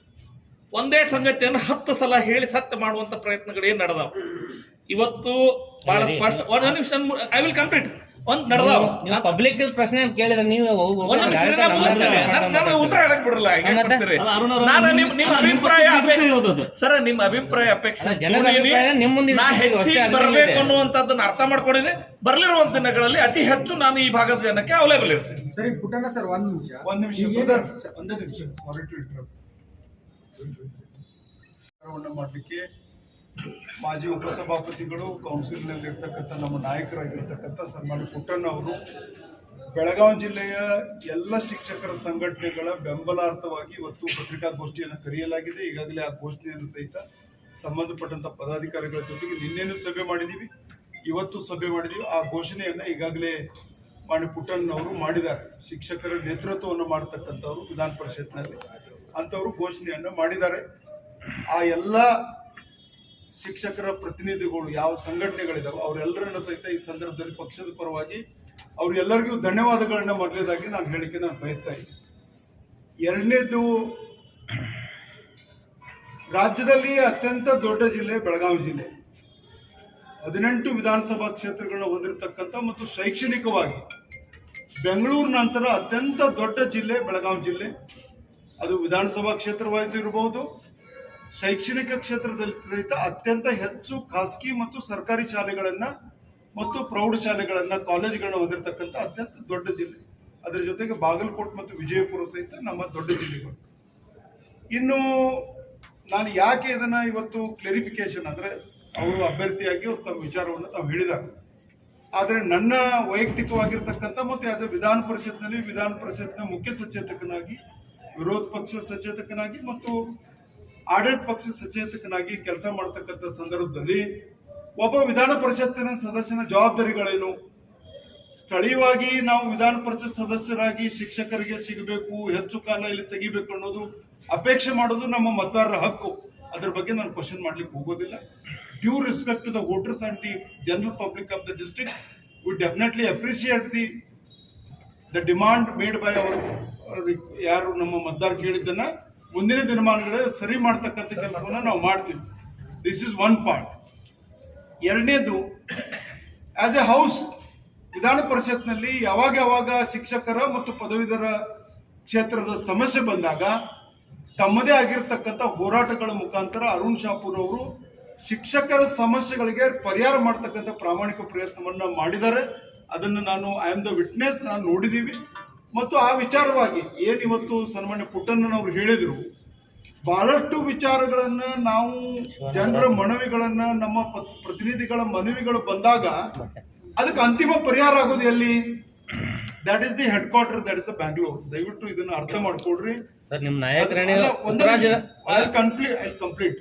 ಒಂದೇ ಸಂಗತಿಯನ್ನು 10 ಸಲ ಹೇಳಿ ಸತ್ಯ ಮಾಡುವಂತ ಪ್ರಯತ್ನಗಳು ಏನು ನಡೆದಾವ ಇವತ್ತು ಬಹಳ ಸ್ಪಷ್ಟ. ಒಂದು ನಿಮಿಷ, ಐ ವಿಲ್ ಕಂಪ್ಲೀಟ್. ಒಂದು ನಡೆದಾವ. ಪಬ್ಲಿಕ್ ಪ್ರಶ್ನೆ ಕೇಳಿದ್ರೆ ನೀವು ನಾನು ಉತ್ತರ ಹೇಳಕ್ ಬಿಡಲ್ಲ. ನಿಮ್ಮ ಅಭಿಪ್ರಾಯ ಸರ್, ನಿಮ್ಮ ಅಭಿಪ್ರಾಯ ಅಪೇಕ್ಷೆ ನಾ ಹೆಚ್ಚಿಗೆ ಬರಬೇಕು ಅನ್ನುವಂಥದ್ದನ್ನ ಅರ್ಥ ಮಾಡ್ಕೊಂಡಿನಿ. ಬರ್ಲಿರುವಂತ ದಿನಗಳಲ್ಲಿ ಅತಿ ಹೆಚ್ಚು ನಾನು ಈ ಭಾಗದ ಜನಕ್ಕೆ ಅವೈಲೇಬಲ್ ಇರ್ತೇನೆ. ಸರಿ ಪುಟ್ಟಣ್ಣ ಸರ್, ಒಂದೇ ನಿಮಿಷ ಮಾಡಲಿಕ್ಕೆ ಮಾಜಿ ಉಪಸಭಾಪತಿಗಳು, ಕೌನ್ಸಿಲ್ನಲ್ಲಿ ಇರ್ತಕ್ಕಂಥ ನಮ್ಮ ನಾಯಕರಾಗಿರ್ತಕ್ಕಂಥ ಸನ್ಮಾನ್ಯ ಪುಟ್ಟಣ್ಣ ಅವರು ಬೆಳಗಾವಿ ಜಿಲ್ಲೆಯ ಎಲ್ಲ ಶಿಕ್ಷಕರ ಸಂಘಟನೆಗಳ ಬೆಂಬಲಾರ್ಥವಾಗಿ ಇವತ್ತು ಪತ್ರಿಕಾಗೋಷ್ಠಿಯನ್ನು ಕರೆಯಲಾಗಿದೆ. ಈಗಾಗಲೇ ಆ ಘೋಷಣೆಯನ್ನು ಸಹಿತ ಸಂಬಂಧಪಟ್ಟಂತ ಪದಾಧಿಕಾರಿಗಳ ಜೊತೆಗೆ ನಿನ್ನೇನು ಸಭೆ ಮಾಡಿದ್ದೀವಿ, ಇವತ್ತು ಸಭೆ ಮಾಡಿದ್ದೀವಿ. ಆ ಘೋಷಣೆಯನ್ನು ಈಗಾಗಲೇ ಮಾನ್ಯ ಪುಟ್ಟಣ್ಣವರು ಮಾಡಿದ್ದಾರೆ. ಶಿಕ್ಷಕರ ನೇತೃತ್ವವನ್ನು ಮಾಡತಕ್ಕಂಥವ್ರು ವಿಧಾನ ಪರಿಷತ್ನಲ್ಲಿ ಅಂಥವರು ಘೋಷಣೆಯನ್ನು ಮಾಡಿದ್ದಾರೆ. ಆ ಎಲ್ಲ ಶಿಕ್ಷಕರ ಪ್ರತಿನಿಧಿಗಳು ಯಾವ ಸಂಘಟನೆಗಳಿದಾವೆ ಅವರೆಲ್ಲರನ್ನ ಸಹಿತ ಈ ಸಂದರ್ಭದಲ್ಲಿ ಪಕ್ಷದ ಪರವಾಗಿ ಅವ್ರೆಲ್ಲರಿಗೂ ಧನ್ಯವಾದಗಳನ್ನ ಮೊದಲೇದಾಗಿ ನಾನು ಹೇಳಿಕೆ ಬಯಸ್ತಾ ಇದ್ದೀನಿ. ಎರಡನೇದು, ರಾಜ್ಯದಲ್ಲಿ ಅತ್ಯಂತ ದೊಡ್ಡ ಜಿಲ್ಲೆ ಬೆಳಗಾವಿ ಜಿಲ್ಲೆ. 18 ವಿಧಾನಸಭಾ ಕ್ಷೇತ್ರಗಳನ್ನ ಹೊಂದಿರತಕ್ಕಂಥ ಮತ್ತು ಶೈಕ್ಷಣಿಕವಾಗಿ ಬೆಂಗಳೂರು ನಂತರ ಅತ್ಯಂತ ದೊಡ್ಡ ಜಿಲ್ಲೆ ಬೆಳಗಾವಿ ಜಿಲ್ಲೆ. ಅದು ವಿಧಾನಸಭಾ ಕ್ಷೇತ್ರ ವೈಸ್ ಇರಬಹುದು, ಶೈಕ್ಷಣಿಕ ಕ್ಷೇತ್ರದಲ್ಲಿ ಸಹಿತ ಅತ್ಯಂತ ಹೆಚ್ಚು ಖಾಸಗಿ ಮತ್ತು ಸರ್ಕಾರಿ ಶಾಲೆಗಳನ್ನ ಮತ್ತು ಪ್ರೌಢಶಾಲೆಗಳನ್ನ, ಕಾಲೇಜುಗಳನ್ನ ಹೊಂದಿರತಕ್ಕಂಥ ಅತ್ಯಂತ ದೊಡ್ಡ ಜಿಲ್ಲೆ. ಅದರ ಜೊತೆಗೆ ಬಾಗಲಕೋಟೆ ಮತ್ತು ವಿಜಯಪುರ ಸಹಿತ ನಮ್ಮ ದೊಡ್ಡ ಜಿಲ್ಲೆಗಳು. ಇನ್ನು ನಾನು ಯಾಕೆ ಇದನ್ನ ಇವತ್ತು ಕ್ಲಾರಿಫಿಕೇಶನ್ ಅಂದ್ರೆ, ಅವರು ಅಭ್ಯರ್ಥಿಯಾಗಿ ತಮ್ಮ ವಿಚಾರವನ್ನು ತಾವು ಹೇಳಿದ್ದಾರೆ. ಆದರೆ ನನ್ನ ವೈಯಕ್ತಿಕವಾಗಿರ್ತಕ್ಕಂಥ ಮತ್ತು ಆಸ್ ಎ ವಿಧಾನ ಪರಿಷತ್ನ ಮುಖ್ಯ ಸಚೇತಕನಾಗಿ, ವಿರೋಧ ಪಕ್ಷ ಸಚೇತಕನಾಗಿ ಮತ್ತು ಆಡಳಿತ ಪಕ್ಷ ಸಚೇತಕನಾಗಿ ಕೆಲಸ ಮಾಡತಕ್ಕಂಥ ಸಂದರ್ಭದಲ್ಲಿ ಒಬ್ಬ ವಿಧಾನ ಪರಿಷತ್ತಿನ ಸದಸ್ಯನ ಜವಾಬ್ದಾರಿಗಳೇನು, ಸ್ಥಳೀಯವಾಗಿ ನಾವು ವಿಧಾನ ಪರಿಷತ್ ಸದಸ್ಯರಾಗಿ ಶಿಕ್ಷಕರಿಗೆ ಸಿಗಬೇಕು, ಹೆಚ್ಚು ಕಾಲ ಇಲ್ಲಿ ತೆಗಿಬೇಕು ಅನ್ನೋದು ಅಪೇಕ್ಷೆ ಮಾಡೋದು ನಮ್ಮ ಮತದಾರರ ಹಕ್ಕು. ಅದರ ಬಗ್ಗೆ ನಾನು ಕ್ವಶನ್ ಮಾಡ್ಲಿಕ್ಕೆ ಹೋಗೋದಿಲ್ಲ. Due respect to the voters and the general public of the district, we definitely appreciate the demand made by ಅವರು, ಯಾರು ನಮ್ಮ ಮತದಾರ ಕೇಳಿದ್ದನ್ನ ಮುಂದಿನ ದಿನಮಾನಗಳಲ್ಲಿ ಸರಿ ಮಾಡ್ತಕ್ಕಂಥ ಕೆಲಸವನ್ನ ನಾವು ಮಾಡ್ತೀವಿ. This is one part. ಎರಡನೇದು, ಆಸ್ ಎ ಹೌಸ್ ವಿಧಾನ ಪರಿಷತ್ನಲ್ಲಿ ಯಾವಾಗ ಶಿಕ್ಷಕರ ಮತ್ತು ಪದವೀಧರ ಕ್ಷೇತ್ರದ ಸಮಸ್ಯೆ ಬಂದಾಗ ತಮ್ಮದೇ ಆಗಿರ್ತಕ್ಕಂಥ ಹೋರಾಟಗಳ ಮುಖಾಂತರ ಅರುಣ್ ಶಾಪುರ್ ಅವರು ಶಿಕ್ಷಕರ ಸಮಸ್ಯೆಗಳಿಗೆ ಪರಿಹಾರ ಮಾಡ್ತಕ್ಕಂಥ ಪ್ರಾಮಾಣಿಕ ಪ್ರಯತ್ನವನ್ನ ಮಾಡಿದ್ದಾರೆ. ಅದನ್ನು ಐ ಆಮ್ ದ ವಿಟ್ನೆಸ್, ನಾನು ನೋಡಿದ್ದೀವಿ. ಮತ್ತು ಆ ವಿಚಾರವಾಗಿ ಏನಿವತ್ತು ಸನ್ಮಾನ್ಯ ಪುಟ್ಟಣ್ಣನವರು ಹೇಳಿದ್ರು, ಬಹಳಷ್ಟು ವಿಚಾರಗಳನ್ನ ನಾವು ಜನರ ಮನವಿಗಳನ್ನ, ನಮ್ಮ ಪ್ರತಿನಿಧಿಗಳ ಮನವಿಗಳು ಬಂದಾಗ ಅದಕ್ಕೆ ಅಂತಿಮ ಪರಿಹಾರ ಆಗೋದು ಎಲ್ಲಿ? That is the head quarter, that is the Bangalore. ದಯವಿಟ್ಟು ಇದನ್ನ ಅರ್ಥ ಮಾಡ್ಕೊಡ್ರಿ. ಕಂಪ್ಲೀಟ್.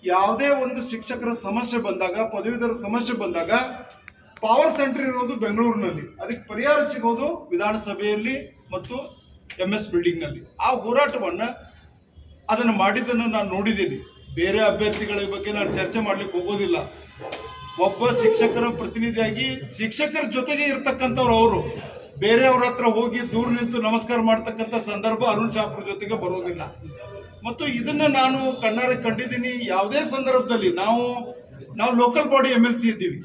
ಯಾವುದೇ ಒಂದು ಶಿಕ್ಷಕರ ಸಮಸ್ಯೆ ಬಂದಾಗ, ಪದವೀಧರ ಸಮಸ್ಯೆ ಬಂದಾಗ ಪವರ್ ಸೆಂಟರ್ ಇರೋದು ಬೆಂಗಳೂರಿನಲ್ಲಿ, ಅದಕ್ಕೆ ಪರಿಹಾರ ಸಿಗೋದು ವಿಧಾನಸಭೆಯಲ್ಲಿ ಮತ್ತು MS ಬಿಲ್ಡಿಂಗ್ ನಲ್ಲಿ. ಆ ಹೋರಾಟವನ್ನ ಅದನ್ನು ಮಾಡಿದ್ದನ್ನು ನಾನು ನೋಡಿದ್ದೀನಿ. ಬೇರೆ ಅಭ್ಯರ್ಥಿಗಳ ಬಗ್ಗೆ ನಾನು ಚರ್ಚೆ ಮಾಡ್ಲಿಕ್ಕೆ ಹೋಗೋದಿಲ್ಲ. ಒಬ್ಬ ಶಿಕ್ಷಕರ ಪ್ರತಿನಿಧಿಯಾಗಿ ಶಿಕ್ಷಕರ ಜೊತೆಗೆ ಇರ್ತಕ್ಕಂಥವ್ರು ಅವರು ಬೇರೆಯವ್ರ ಹತ್ರ ಹೋಗಿ ದೂರ ನಿಂತು ನಮಸ್ಕಾರ ಮಾಡ್ತಕ್ಕಂಥ ಸಂದರ್ಭ ಅರುಣ್ ಶಾಪುರ್ ಜೊತೆಗೆ ಬರೋದಿಲ್ಲ. ಮತ್ತು ಇದನ್ನ ನಾನು ಕಣ್ಣಾರೆ ಕಂಡಿದ್ದೀನಿ. ಯಾವುದೇ ಸಂದರ್ಭದಲ್ಲಿ ನಾವು ಲೋಕಲ್ ಬಾಡಿ MLC ಇದ್ದೀವಿ.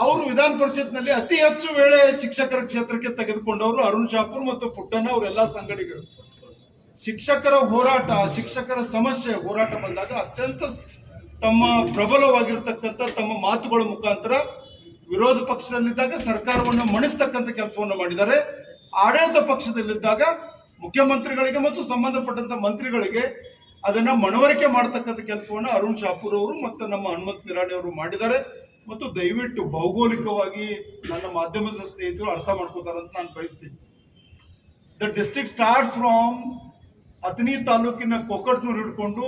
ಅವರು ವಿಧಾನ ಪರಿಷತ್ನಲ್ಲಿ ಅತಿ ಹೆಚ್ಚು ವೇಳೆ ಶಿಕ್ಷಕರ ಕ್ಷೇತ್ರಕ್ಕೆ ತೆಗೆದುಕೊಂಡವರು ಅರುಣ್ ಶಾಪುರ್ ಮತ್ತು ಪುಟ್ಟಣ್ಣ ಅವರೆಲ್ಲ ಸಂಘಟಕರು. ಶಿಕ್ಷಕರ ಹೋರಾಟ, ಶಿಕ್ಷಕರ ಸಮಸ್ಯೆ ಹೋರಾಟ ಬಂದಾಗ ಅತ್ಯಂತ ತಮ್ಮ ಪ್ರಬಲವಾಗಿರ್ತಕ್ಕಂಥ ತಮ್ಮ ಮಾತುಗಳ ಮುಖಾಂತರ ವಿರೋಧ ಪಕ್ಷದಲ್ಲಿದ್ದಾಗ ಸರ್ಕಾರವನ್ನು ಮಣಿಸ್ತಕ್ಕಂಥ ಕೆಲಸವನ್ನು ಮಾಡಿದ್ದಾರೆ. ಆಡಳಿತ ಪಕ್ಷದಲ್ಲಿದ್ದಾಗ ಮುಖ್ಯಮಂತ್ರಿಗಳಿಗೆ ಮತ್ತು ಸಂಬಂಧಪಟ್ಟಂತ ಮಂತ್ರಿಗಳಿಗೆ ಅದನ್ನ ಮನವರಿಕೆ ಮಾಡತಕ್ಕಂಥ ಕೆಲಸವನ್ನು ಅರುಣ್ ಶಾಪುರ್ ಅವರು ಮತ್ತು ನಮ್ಮ ಹನುಮಂತ್ ನಿರಾಣಿ ಅವರು ಮಾಡಿದ್ದಾರೆ. ಮತ್ತು ದಯವಿಟ್ಟು ಭೌಗೋಳಿಕವಾಗಿ ನನ್ನ ಮಾಧ್ಯಮದ ಸ್ನೇಹಿತರು ಅರ್ಥ ಮಾಡ್ಕೋತಾರಂತ ನಾನು ಬಯಸ್ತೀನಿ. The district start from Athani ತಾಲೂಕಿನ ಕೊಕ್ಕಟ್ನೂರು ಹಿಡ್ಕೊಂಡು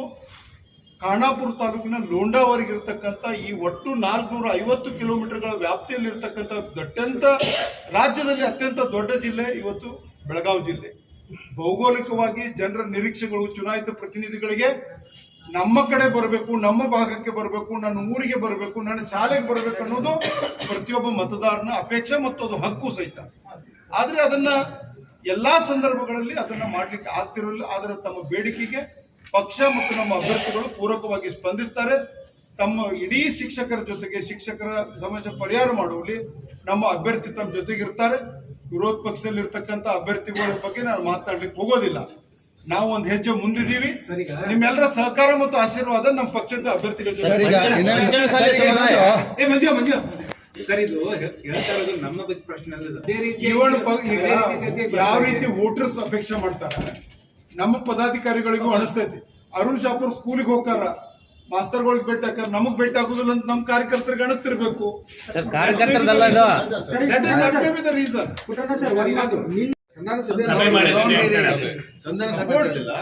ಖಾನಾಪುರ ತಾಲೂಕಿನ ಲೋಂಡಾವರೆಗೆ ಇರತಕ್ಕಂಥ ಈ ಒಟ್ಟು 450 ಕಿಲೋಮೀಟರ್ಗಳ ವ್ಯಾಪ್ತಿಯಲ್ಲಿ ಇರತಕ್ಕಂಥ ರಾಜ್ಯದಲ್ಲಿ ಅತ್ಯಂತ ದೊಡ್ಡ ಜಿಲ್ಲೆ ಇವತ್ತು ಬೆಳಗಾವಿ ಜಿಲ್ಲೆ. ಭೌಗೋಳಿಕವಾಗಿ ಜನರ ನಿರೀಕ್ಷೆಗಳು ಚುನಾಯಿತ ಪ್ರತಿನಿಧಿಗಳಿಗೆ ನಮ್ಮ ಕಡೆ ಬರಬೇಕು, ನಮ್ಮ ಭಾಗಕ್ಕೆ ಬರಬೇಕು, ನನ್ನ ಊರಿಗೆ ಬರಬೇಕು, ನನ್ನ ಶಾಲೆಗೆ ಬರಬೇಕು ಅನ್ನೋದು ಪ್ರತಿಯೊಬ್ಬ ಮತದಾರನ ಅಪೇಕ್ಷೆ ಮತ್ತು ಅದು ಹಕ್ಕು ಸಹಿತ. ಆದ್ರೆ ಅದನ್ನ ಎಲ್ಲಾ ಸಂದರ್ಭಗಳಲ್ಲಿ ಅದನ್ನ ಮಾಡ್ಲಿಕ್ಕೆ ಆಗ್ತಿರಲಿಲ್ಲ. ಆದರೆ ತಮ್ಮ ಬೇಡಿಕೆಗೆ ಪಕ್ಷ ಮತ್ತು ನಮ್ಮ ಅಭ್ಯರ್ಥಿಗಳು ಪೂರಕವಾಗಿ ಸ್ಪಂದಿಸ್ತಾರೆ. ತಮ್ಮ ಇಡೀ ಶಿಕ್ಷಕರ ಜೊತೆಗೆ ಶಿಕ್ಷಕರ ಸಮಸ್ಯೆ ಪರಿಹಾರ ಮಾಡುವಲ್ಲಿ ನಮ್ಮ ಅಭ್ಯರ್ಥಿ ತಮ್ಮ ಜೊತೆಗಿರ್ತಾರೆ. ವಿರೋಧ ಪಕ್ಷದಲ್ಲಿ ಇರ್ತಕ್ಕಂಥ ಅಭ್ಯರ್ಥಿಗಳ ಬಗ್ಗೆ ನಾನು ಮಾತನಾಡ್ಲಿಕ್ಕೆ ಹೋಗೋದಿಲ್ಲ. ನಾವು ಒಂದು ಹೆಜ್ಜೆ ಮುಂದಿದ್ದೀವಿ. ನಿಮ್ಮೆಲ್ಲರ ಸಹಕಾರ ಮತ್ತು ಆಶೀರ್ವಾದ ನಮ್ಮ ಪಕ್ಷದ ಅಭ್ಯರ್ಥಿಗಳ ಸರ್, ಇದು ಹೇಳ್ತಾ ಇರೋದು ನಮ್ಮ ಬಗ್ಗೆ ಪ್ರಶ್ನೆ ಅಲ್ಲ. ಯಾವ ರೀತಿ ವೋಟರ್ಸ್ ಅಪೇಕ್ಷೆ ಮಾಡ್ತಾರೆ ನಮ್ಮ ಪದಾಧಿಕಾರಿಗಳಿಗೂ ಅನಿಸ್ತೈತಿ. ಅರುಣ್ ಶಾಪುರ್ ಸ್ಕೂಲಿಗೆ ಹೋಗಾರ, ಮಾಸ್ತರ್ಗಳಿಗೆ ಭೇಟಿ ಹಾಕಾರ, ನಮಗ್ ಭೇಟಿ ಆಗುದಿಲ್ಲ ಅಂತ ನಮ್ಮ ಕಾರ್ಯಕರ್ತರಿಗೆ ಅನಿಸ್ತಿರ್ಬೇಕು. ಸಂಧಾನ ಸಭೆ ಇರಲಿಲ್ಲ,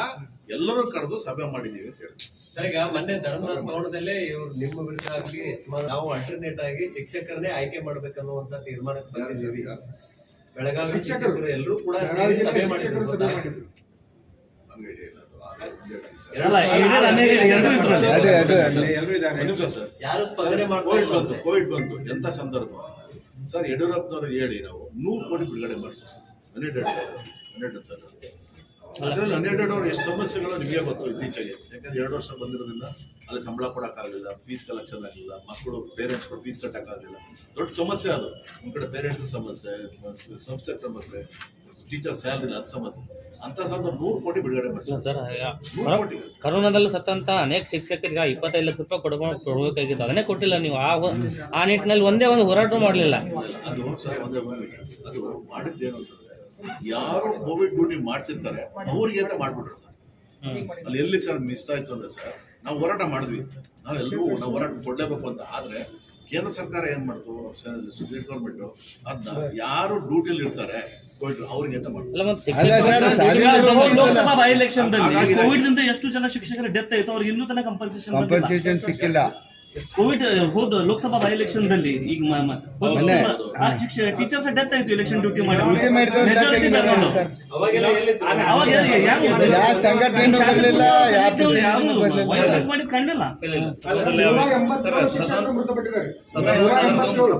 ಎಲ್ಲರೂ ಕರೆದು ಸಭೆ ಮಾಡಿದೀವಿ ಅಂತ ಹೇಳಿ. ಸರ್, ಈಗ ಮೊನ್ನೆ ಧರ್ಮರಾಜ ಭವನದಲ್ಲೇ ಇವ್ರು ನಿಮ್ಮ ವಿರುದ್ಧ ಆಗ್ಲಿ ನಾವು ಅಲ್ಟರ್ನೇಟ್ ಆಗಿ ಶಿಕ್ಷಕರನ್ನೇ ಆಯ್ಕೆ ಮಾಡ್ಬೇಕನ್ನುವಂತ ತೀರ್ಮಾನಕ್ಕೆ ಬಂದಿದ್ದೀವಿ. ಬೆಳಗಾವಿ ಶಿಕ್ಷಕರು ಎಲ್ಲರೂ ಕೂಡ ಸಭೆ ಮಾಡಿದ್ರು. ಯಾರು ಸ್ಪಂದನೆ ಮಾಡ್ಕೊಂಡು ಕೋವಿಡ್ ಬಂತು, ಎಂತ ಸಂದರ್ಭ ಸರ್. ಯಡಿಯೂರಪ್ಪನವ್ರು ಹೇಳಿ ನಾವು 100 ಕೋಟಿ ಬಿಡುಗಡೆ ಮಾಡಿಸ್ತೀವಿ ಸರ್. 12 ಸರ್. ಅದರಲ್ಲಿ 12 ಅವ್ರು ಎಷ್ಟು ಸಮಸ್ಯೆಗಳು ನಿಮಗೆ ಗೊತ್ತು ಇತ್ತೀಚೆಗೆ. ಯಾಕಂದ್ರೆ 2 ವರ್ಷ ಬಂದಿರೋದ್ರಿಂದ ಅಲ್ಲಿ ಸಂಬಳ ಕೊಡೋಕ್ಕಾಗಲಿಲ್ಲ, ಫೀಸ್ ಕಲೆಕ್ಷನ್ ಆಗಲಿಲ್ಲ, ಮಕ್ಕಳು ಪೇರೆಂಟ್ಸ್ಗಳು ಫೀಸ್ ಕಟ್ಟಕ್ಕಾಗಲಿಲ್ಲ. ದೊಡ್ಡ ಸಮಸ್ಯೆ ಅದು. ಒಂದು ಕಡೆ ಪೇರೆಂಟ್ಸ್ ಸಮಸ್ಯೆ, ಸಂಸ್ಥೆ ಸಮಸ್ಯೆ, ಟೀಚರ್ ಸ್ಯಾಲರಿ ಇಲ್ಲ, ಅದು ಸಮಸ್ಯೆ. ಅಂತ ಸಂದರ್ಭ 100 ಕೋಟಿ ಬಿಡುಗಡೆ ಮಾಡ್ತೀವಿ ಸರ್. 100 ಕೋಟಿ. ಕರೋನಾದಲ್ಲಿ ಸತ್ತಂತ ಅನೇಕ ಶಿಕ್ಷಕರಿಗೆ 25 ಲಕ್ಷ ರೂಪಾಯಿ ಕೊಡಬೇಕಾಗಿತ್ತು, ಅದನ್ನೇ ಕೊಟ್ಟಿಲ್ಲ ನೀವು. ಆ ನಿಟ್ಟಿನಲ್ಲಿ ಒಂದೇ ಒಂದು ಹೋರಾಟ ಮಾಡಲಿಲ್ಲ. ಅದು ಸರ್ ಅದು ಮಾಡಿದ್ದೇನು ಅಂತಂದ್ರೆ, ಯಾರು ಕೋವಿಡ್ ಡ್ಯೂಟಿ ಮಾಡ್ತಿರ್ತಾರೆ ಅವ್ರಿಗೆ ಅಂತ ಮಾಡ್ಬಿಟ್ರು ಸರ್. ಅಲ್ಲಿ ಎಲ್ಲಿ ಸರ್ ಮಿಸ್ ಆಯ್ತು ಅಂದ್ರೆ ಸರ್, ನಾವು ಹೋರಾಟ ಮಾಡಿದ್ವಿ, ನಾವು ಹೋರಾಟ ಕೊಡ್ಲೇಬೇಕು ಅಂತ. ಆದ್ರೆ ಕೇಂದ್ರ ಸರ್ಕಾರ ಏನ್ ಮಾಡ್ತು, ಸ್ಟೇಟ್ ಗೌರ್ಮೆಂಟ್ ಅದನ್ನ ಯಾರು ಡ್ಯೂಟಿಯಲ್ಲಿ ಇರ್ತಾರೆ ಅವ್ರಿಗೆ ಅಂತ ಮಾಡ್ತಾರೆ. ಲೋಕಸಭಾ ಬೈ ಎಲೆಕ್ಷನ್ ದಲ್ಲಿ ಕೋವಿಡ್ ದಿಂದ ಎಷ್ಟು ಜನ ಶಿಕ್ಷಕರ ಡೆತ್ ಆಯ್ತು, ಅವ್ರಿಗೆ ಇನ್ನೂ ತನಕ ಕಂಪನ್ಸೇಷನ್ ಸಿಕ್ಕಿಲ್ಲ. ಕೋವಿಡ್ ಹೋದ ಲೋಕಸಭಾ ಬೈ ಎಲೆಕ್ಷನ್ ದಲ್ಲಿ ಈಗ ಟೀಚರ್ಸ್ ಡೆತ್ ಆಯ್ತು ಎಲೆಕ್ಷನ್ ಡ್ಯೂಟಿ ಮಾಡಿ.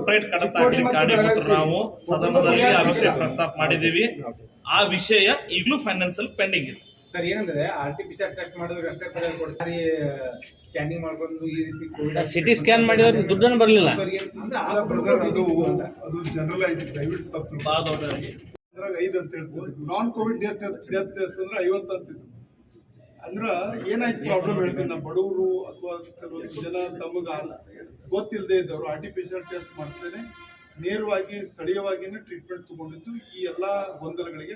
ಸಪರೇಟ್ ನಾವು ಸದನದಲ್ಲಿ ಆ ವಿಷಯ ಪ್ರಸ್ತಾಪ ಮಾಡಿದೀವಿ. ಆ ವಿಷಯ ಈಗಲೂ ಫೈನಾನ್ಸಿಯಲ್ ಪೆಂಡಿಂಗ್ ಇದೆ ಸರ್. ಏನಂದ್ರೆ RT-PCR ಟೆಸ್ಟ್ ಮಾಡಿದ್ರೆ ಅಷ್ಟೇ ಪರಿಹಾರ ಕೊಡ್ತಾರೆ, ಸ್ಕ್ಯಾನಿಂಗ್ ಮಾಡ್ಕೊಂಡು ಈ ರೀತಿ ಸಿಟಿ ಸ್ಕ್ಯಾನ್ ಮಾಡಿದ್ರೆ ದುಡ್ಡನ್ನು ಬರಲಿಲ್ಲ. ಅದು ಜನರಲೈಸ್, ಪ್ರೈವೇಟ್ ತಪ್ಪು. 5 ಅಂತ ಹೇಳ್ತಾರೆ. ನಾನ್ ಕೋವಿಡ್ ಡೆತ್ ಅಂದ್ರೆ 50 ಅಂತಿದ್ರು. ಅಂದ್ರ ಏನಾಯ್ತು ಪ್ರಾಬ್ಲಮ್ ಹೇಳ್ತೀನಿ. ನಮ್ಮ ಬಡವರು ಅಥವಾ ಕೆಲವೊಂದು ಜನ ತಮಗ ಗೊತ್ತಿಲ್ಲದೆ ಇದ್ದವರು RT-PCR ಟೆಸ್ಟ್ ಮಾಡಿಸ್ತೇನೆ ನೇರವಾಗಿ ಸ್ಥಳೀಯವಾಗಿನೇ ಟ್ರೀಟ್ಮೆಂಟ್ ತಗೊಂಡಿದ್ದು ಈ ಎಲ್ಲಾ ಗೊಂದಲಗಳಿಗೆ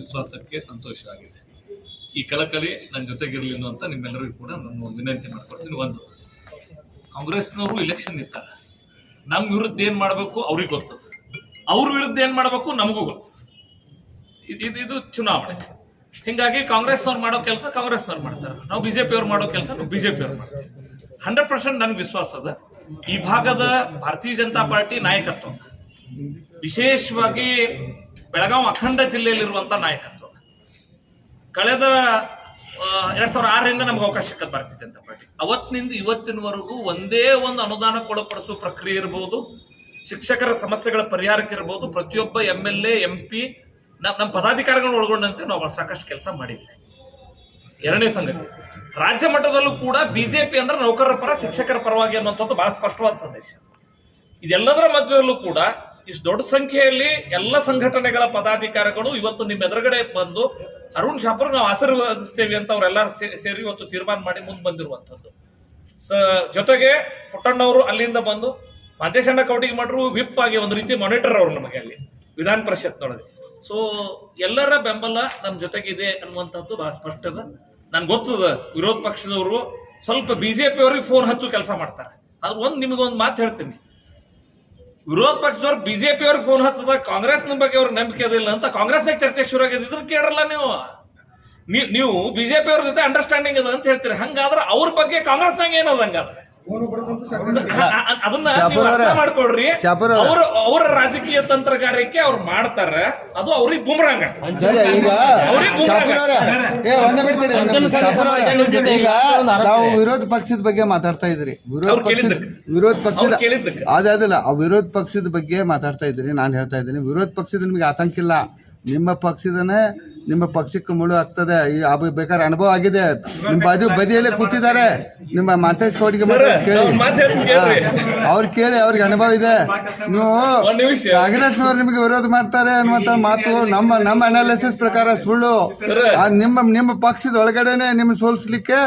ವಿಶ್ವಾಸಕ್ಕೆ ಸಂತೋಷ ಆಗಿದೆ. ಈ ಕಳಕಳಿ ನನ್ನ ಜೊತೆಗಿರಲಿ ಅಂತ ನಿಮ್ಮೆಲ್ಲರಿಗೂ ಕೂಡ ನಾನು ವಿನಂತಿ ಮಾಡ್ಕೊಡ್ತೀನಿ. ಒಂದು, ಕಾಂಗ್ರೆಸ್ನವರು ಇಲೆಕ್ಷನ್ ನಿಂತಾರೆ, ನಮ್ಮ ವಿರುದ್ಧ ಏನ್ ಮಾಡಬೇಕು ಅವ್ರಿಗೆ ಗೊತ್ತದ, ಅವ್ರ ವಿರುದ್ಧ ಏನ್ ಮಾಡಬೇಕು ನಮಗೂ ಗೊತ್ತು. ಇದು ಚುನಾವಣೆ. ಹಿಂಗಾಗಿ ಕಾಂಗ್ರೆಸ್ನವ್ರು ಮಾಡೋ ಕೆಲಸ ಕಾಂಗ್ರೆಸ್ನವ್ರು ಮಾಡ್ತಾರೆ, ನಾವು ಬಿಜೆಪಿ ಅವ್ರು ಮಾಡೋ ಕೆಲಸ ನಾವು ಬಿಜೆಪಿ ಅವ್ರು ಮಾಡ್ತೀವಿ. 100% ನನಗೆ ವಿಶ್ವಾಸ ಅದ ಈ ಭಾಗದ ಭಾರತೀಯ ಜನತಾ ಪಾರ್ಟಿ ನಾಯಕತ್ವ, ವಿಶೇಷವಾಗಿ ಬೆಳಗಾವಿ ಅಖಂಡ ಜಿಲ್ಲೆಯಲ್ಲಿರುವಂತ ನಾಯಕತ್ವ, ಕಳೆದ 2006ರಿಂದ ನಮ್ಗೆ ಅವಕಾಶ ಸಿಕ್ಕದ್ ಭಾರತೀಯ ಜನತಾ ಪಾರ್ಟಿ. ಅವತ್ತಿನಿಂದ ಇವತ್ತಿನವರೆಗೂ ಒಂದೇ ಒಂದು ಅನುದಾನ ಒಳಪಡಿಸುವ ಪ್ರಕ್ರಿಯೆ ಇರಬಹುದು, ಶಿಕ್ಷಕರ ಸಮಸ್ಯೆಗಳ ಪರಿಹಾರಕ್ಕೆ ಇರಬಹುದು, ಪ್ರತಿಯೊಬ್ಬ MLA MP ನಮ್ಮ ಪದಾಧಿಕಾರಿಗಳನ್ನ ಒಳಗೊಂಡಂತೆ ನಾವು ಸಾಕಷ್ಟು ಕೆಲಸ ಮಾಡಿದ್ವಿ. ಎರಡನೇ ಸಂಗತಿ, ರಾಜ್ಯ ಮಟ್ಟದಲ್ಲೂ ಕೂಡ ಬಿಜೆಪಿ ಅಂದ್ರೆ ನೌಕರರ ಪರ, ಶಿಕ್ಷಕರ ಪರವಾಗಿ ಅನ್ನುವಂಥದ್ದು ಬಹಳ ಸ್ಪಷ್ಟವಾದ ಸಂದೇಶ. ಇದೆಲ್ಲದರ ಮಧ್ಯದಲ್ಲೂ ಕೂಡ ಇಷ್ಟು ದೊಡ್ಡ ಸಂಖ್ಯೆಯಲ್ಲಿ ಎಲ್ಲ ಸಂಘಟನೆಗಳ ಪದಾಧಿಕಾರಿಗಳು ಇವತ್ತು ನಿಮ್ಮ ಎದುರುಗಡೆ ಬಂದು ಅರುಣ್ ಶಾಪುರ್ ನಾವು ಆಶೀರ್ವದಿಸ್ತೇವೆ ಅಂತ ಅವರೆಲ್ಲ ಸೇರಿ ಇವತ್ತು ತೀರ್ಮಾನ ಮಾಡಿ ಮುಂದೆ ಬಂದಿರುವಂತದ್ದು. ಜೊತೆಗೆ ಪುಟ್ಟಣ್ಣವರು ಅಲ್ಲಿಂದ ಬಂದು ಮಾದೇಶಣ್ಣ ಕೌಟಿಗೆ ಮಾಡ್ರು ವಿಪ್ ಆಗಿ ಒಂದು ರೀತಿ ಮಾನಿಟರ್ ಅವರು ನಮಗೆ ಅಲ್ಲಿ ವಿಧಾನ ಪರಿಷತ್ನೊಳಗೆ. ಸೊ ಎಲ್ಲರ ಬೆಂಬಲ ನಮ್ಮ ಜೊತೆಗಿದೆ ಅನ್ನುವಂಥದ್ದು ಬಹಳ ಸ್ಪಷ್ಟದ. ನನ್ಗೆ ಗೊತ್ತದ ವಿರೋಧ ಪಕ್ಷದವರು ಸ್ವಲ್ಪ ಬಿಜೆಪಿ ಅವ್ರಿಗೆ ಫೋನ್ ಹಚ್ಚು ಕೆಲಸ ಮಾಡ್ತಾರೆ. ಅದು ನಿಮಗೊಂದು ಮಾತು ಹೇಳ್ತೀನಿ, ವಿರೋಧ ಪಕ್ಷದವ್ರು ಬಿಜೆಪಿ ಅವ್ರಿಗೆ ಫೋನ್ ಹಚ್ಚದ ಕಾಂಗ್ರೆಸ್ನ ಬಗ್ಗೆ ಅವ್ರಿಗೆ ನಂಬಿಕೆ ಅದಿಲ್ಲ ಅಂತ ಕಾಂಗ್ರೆಸ್ನಾಗ ಚರ್ಚೆ ಶುರು ಆಗಿದ್ರೆ ಕೇಳಲ್ಲ ನೀವು ಬಿಜೆಪಿ ಅವ್ರ ಜೊತೆ ಅಂಡರ್ಸ್ಟ್ಯಾಂಡಿಂಗ್ ಅದ ಅಂತ ಹೇಳ್ತೀರಿ. ಹಂಗಾದ್ರೆ ಅವ್ರ ಬಗ್ಗೆ ಕಾಂಗ್ರೆಸ್ನಾಗ ಏನದ ಹಂಗಾದ್ರೆ ಅದನ್ನ ಮಾಡ್ಕೊಡ್ರಿ. ಅವರ ರಾಜಕೀಯ ತಂತ್ರಗಾರಿಕೆ ಅವ್ರು ಮಾಡ್ತಾರ, ಅದು ಅವ್ರಿಗೆ ಬುಮ್ರಾಂಗ. ಈಗ ತಾವು ವಿರೋಧ ಪಕ್ಷದ ಬಗ್ಗೆ ಮಾತಾಡ್ತಾ ಇದ್ರಿ, ವಿರೋಧ ಪಕ್ಷದ ಅದಿಲ್ಲ, ವಿರೋಧ ಪಕ್ಷದ ಬಗ್ಗೆ ಮಾತಾಡ್ತಾ ಇದ್ರಿ. ನಾನು ಹೇಳ್ತಾ ಇದ್ದೀನಿ, ವಿರೋಧ ಪಕ್ಷದ ನಿಮ್ಗೆ ಆತಂಕ ಇಲ್ಲ, ನಿಮ್ಮ ಪಕ್ಷದನೇ ನಿಮ್ಮ ಪಕ್ಷಕ್ಕೆ ಮುಳು ಆಗ್ತದೆ. ಬೇಕಾದ್ರೆ ಅನುಭವ ಆಗಿದೆ. ನಿಮ್ಮ ಬದಿಯಲ್ಲೇ ಕೂತಿದ್ದಾರೆ ನಿಮ್ಮ ಮಾತೇಶ್ ಕೌಟಿಗೆ ಅವ್ರು ಕೇಳಿ, ಅವ್ರಿಗೆ ಅನುಭವ ಇದೆ. ನೀವು ಕಾಂಗ್ರೆಸ್ನವ್ರು ನಿಮಗೆ ವಿರೋಧ ಮಾಡ್ತಾರೆ ಅನ್ನುವಂತ ಮಾತು ನಮ್ಮ ಅನಾಲಿಸಿಸ್ ಪ್ರಕಾರ ಸುಳ್ಳು. ನಿಮ್ಮ ಪಕ್ಷದ ಒಳಗಡೆನೆ ನಿಮ್ ಸೋಲ್ಸ್ಲಿಕ್ಕೆ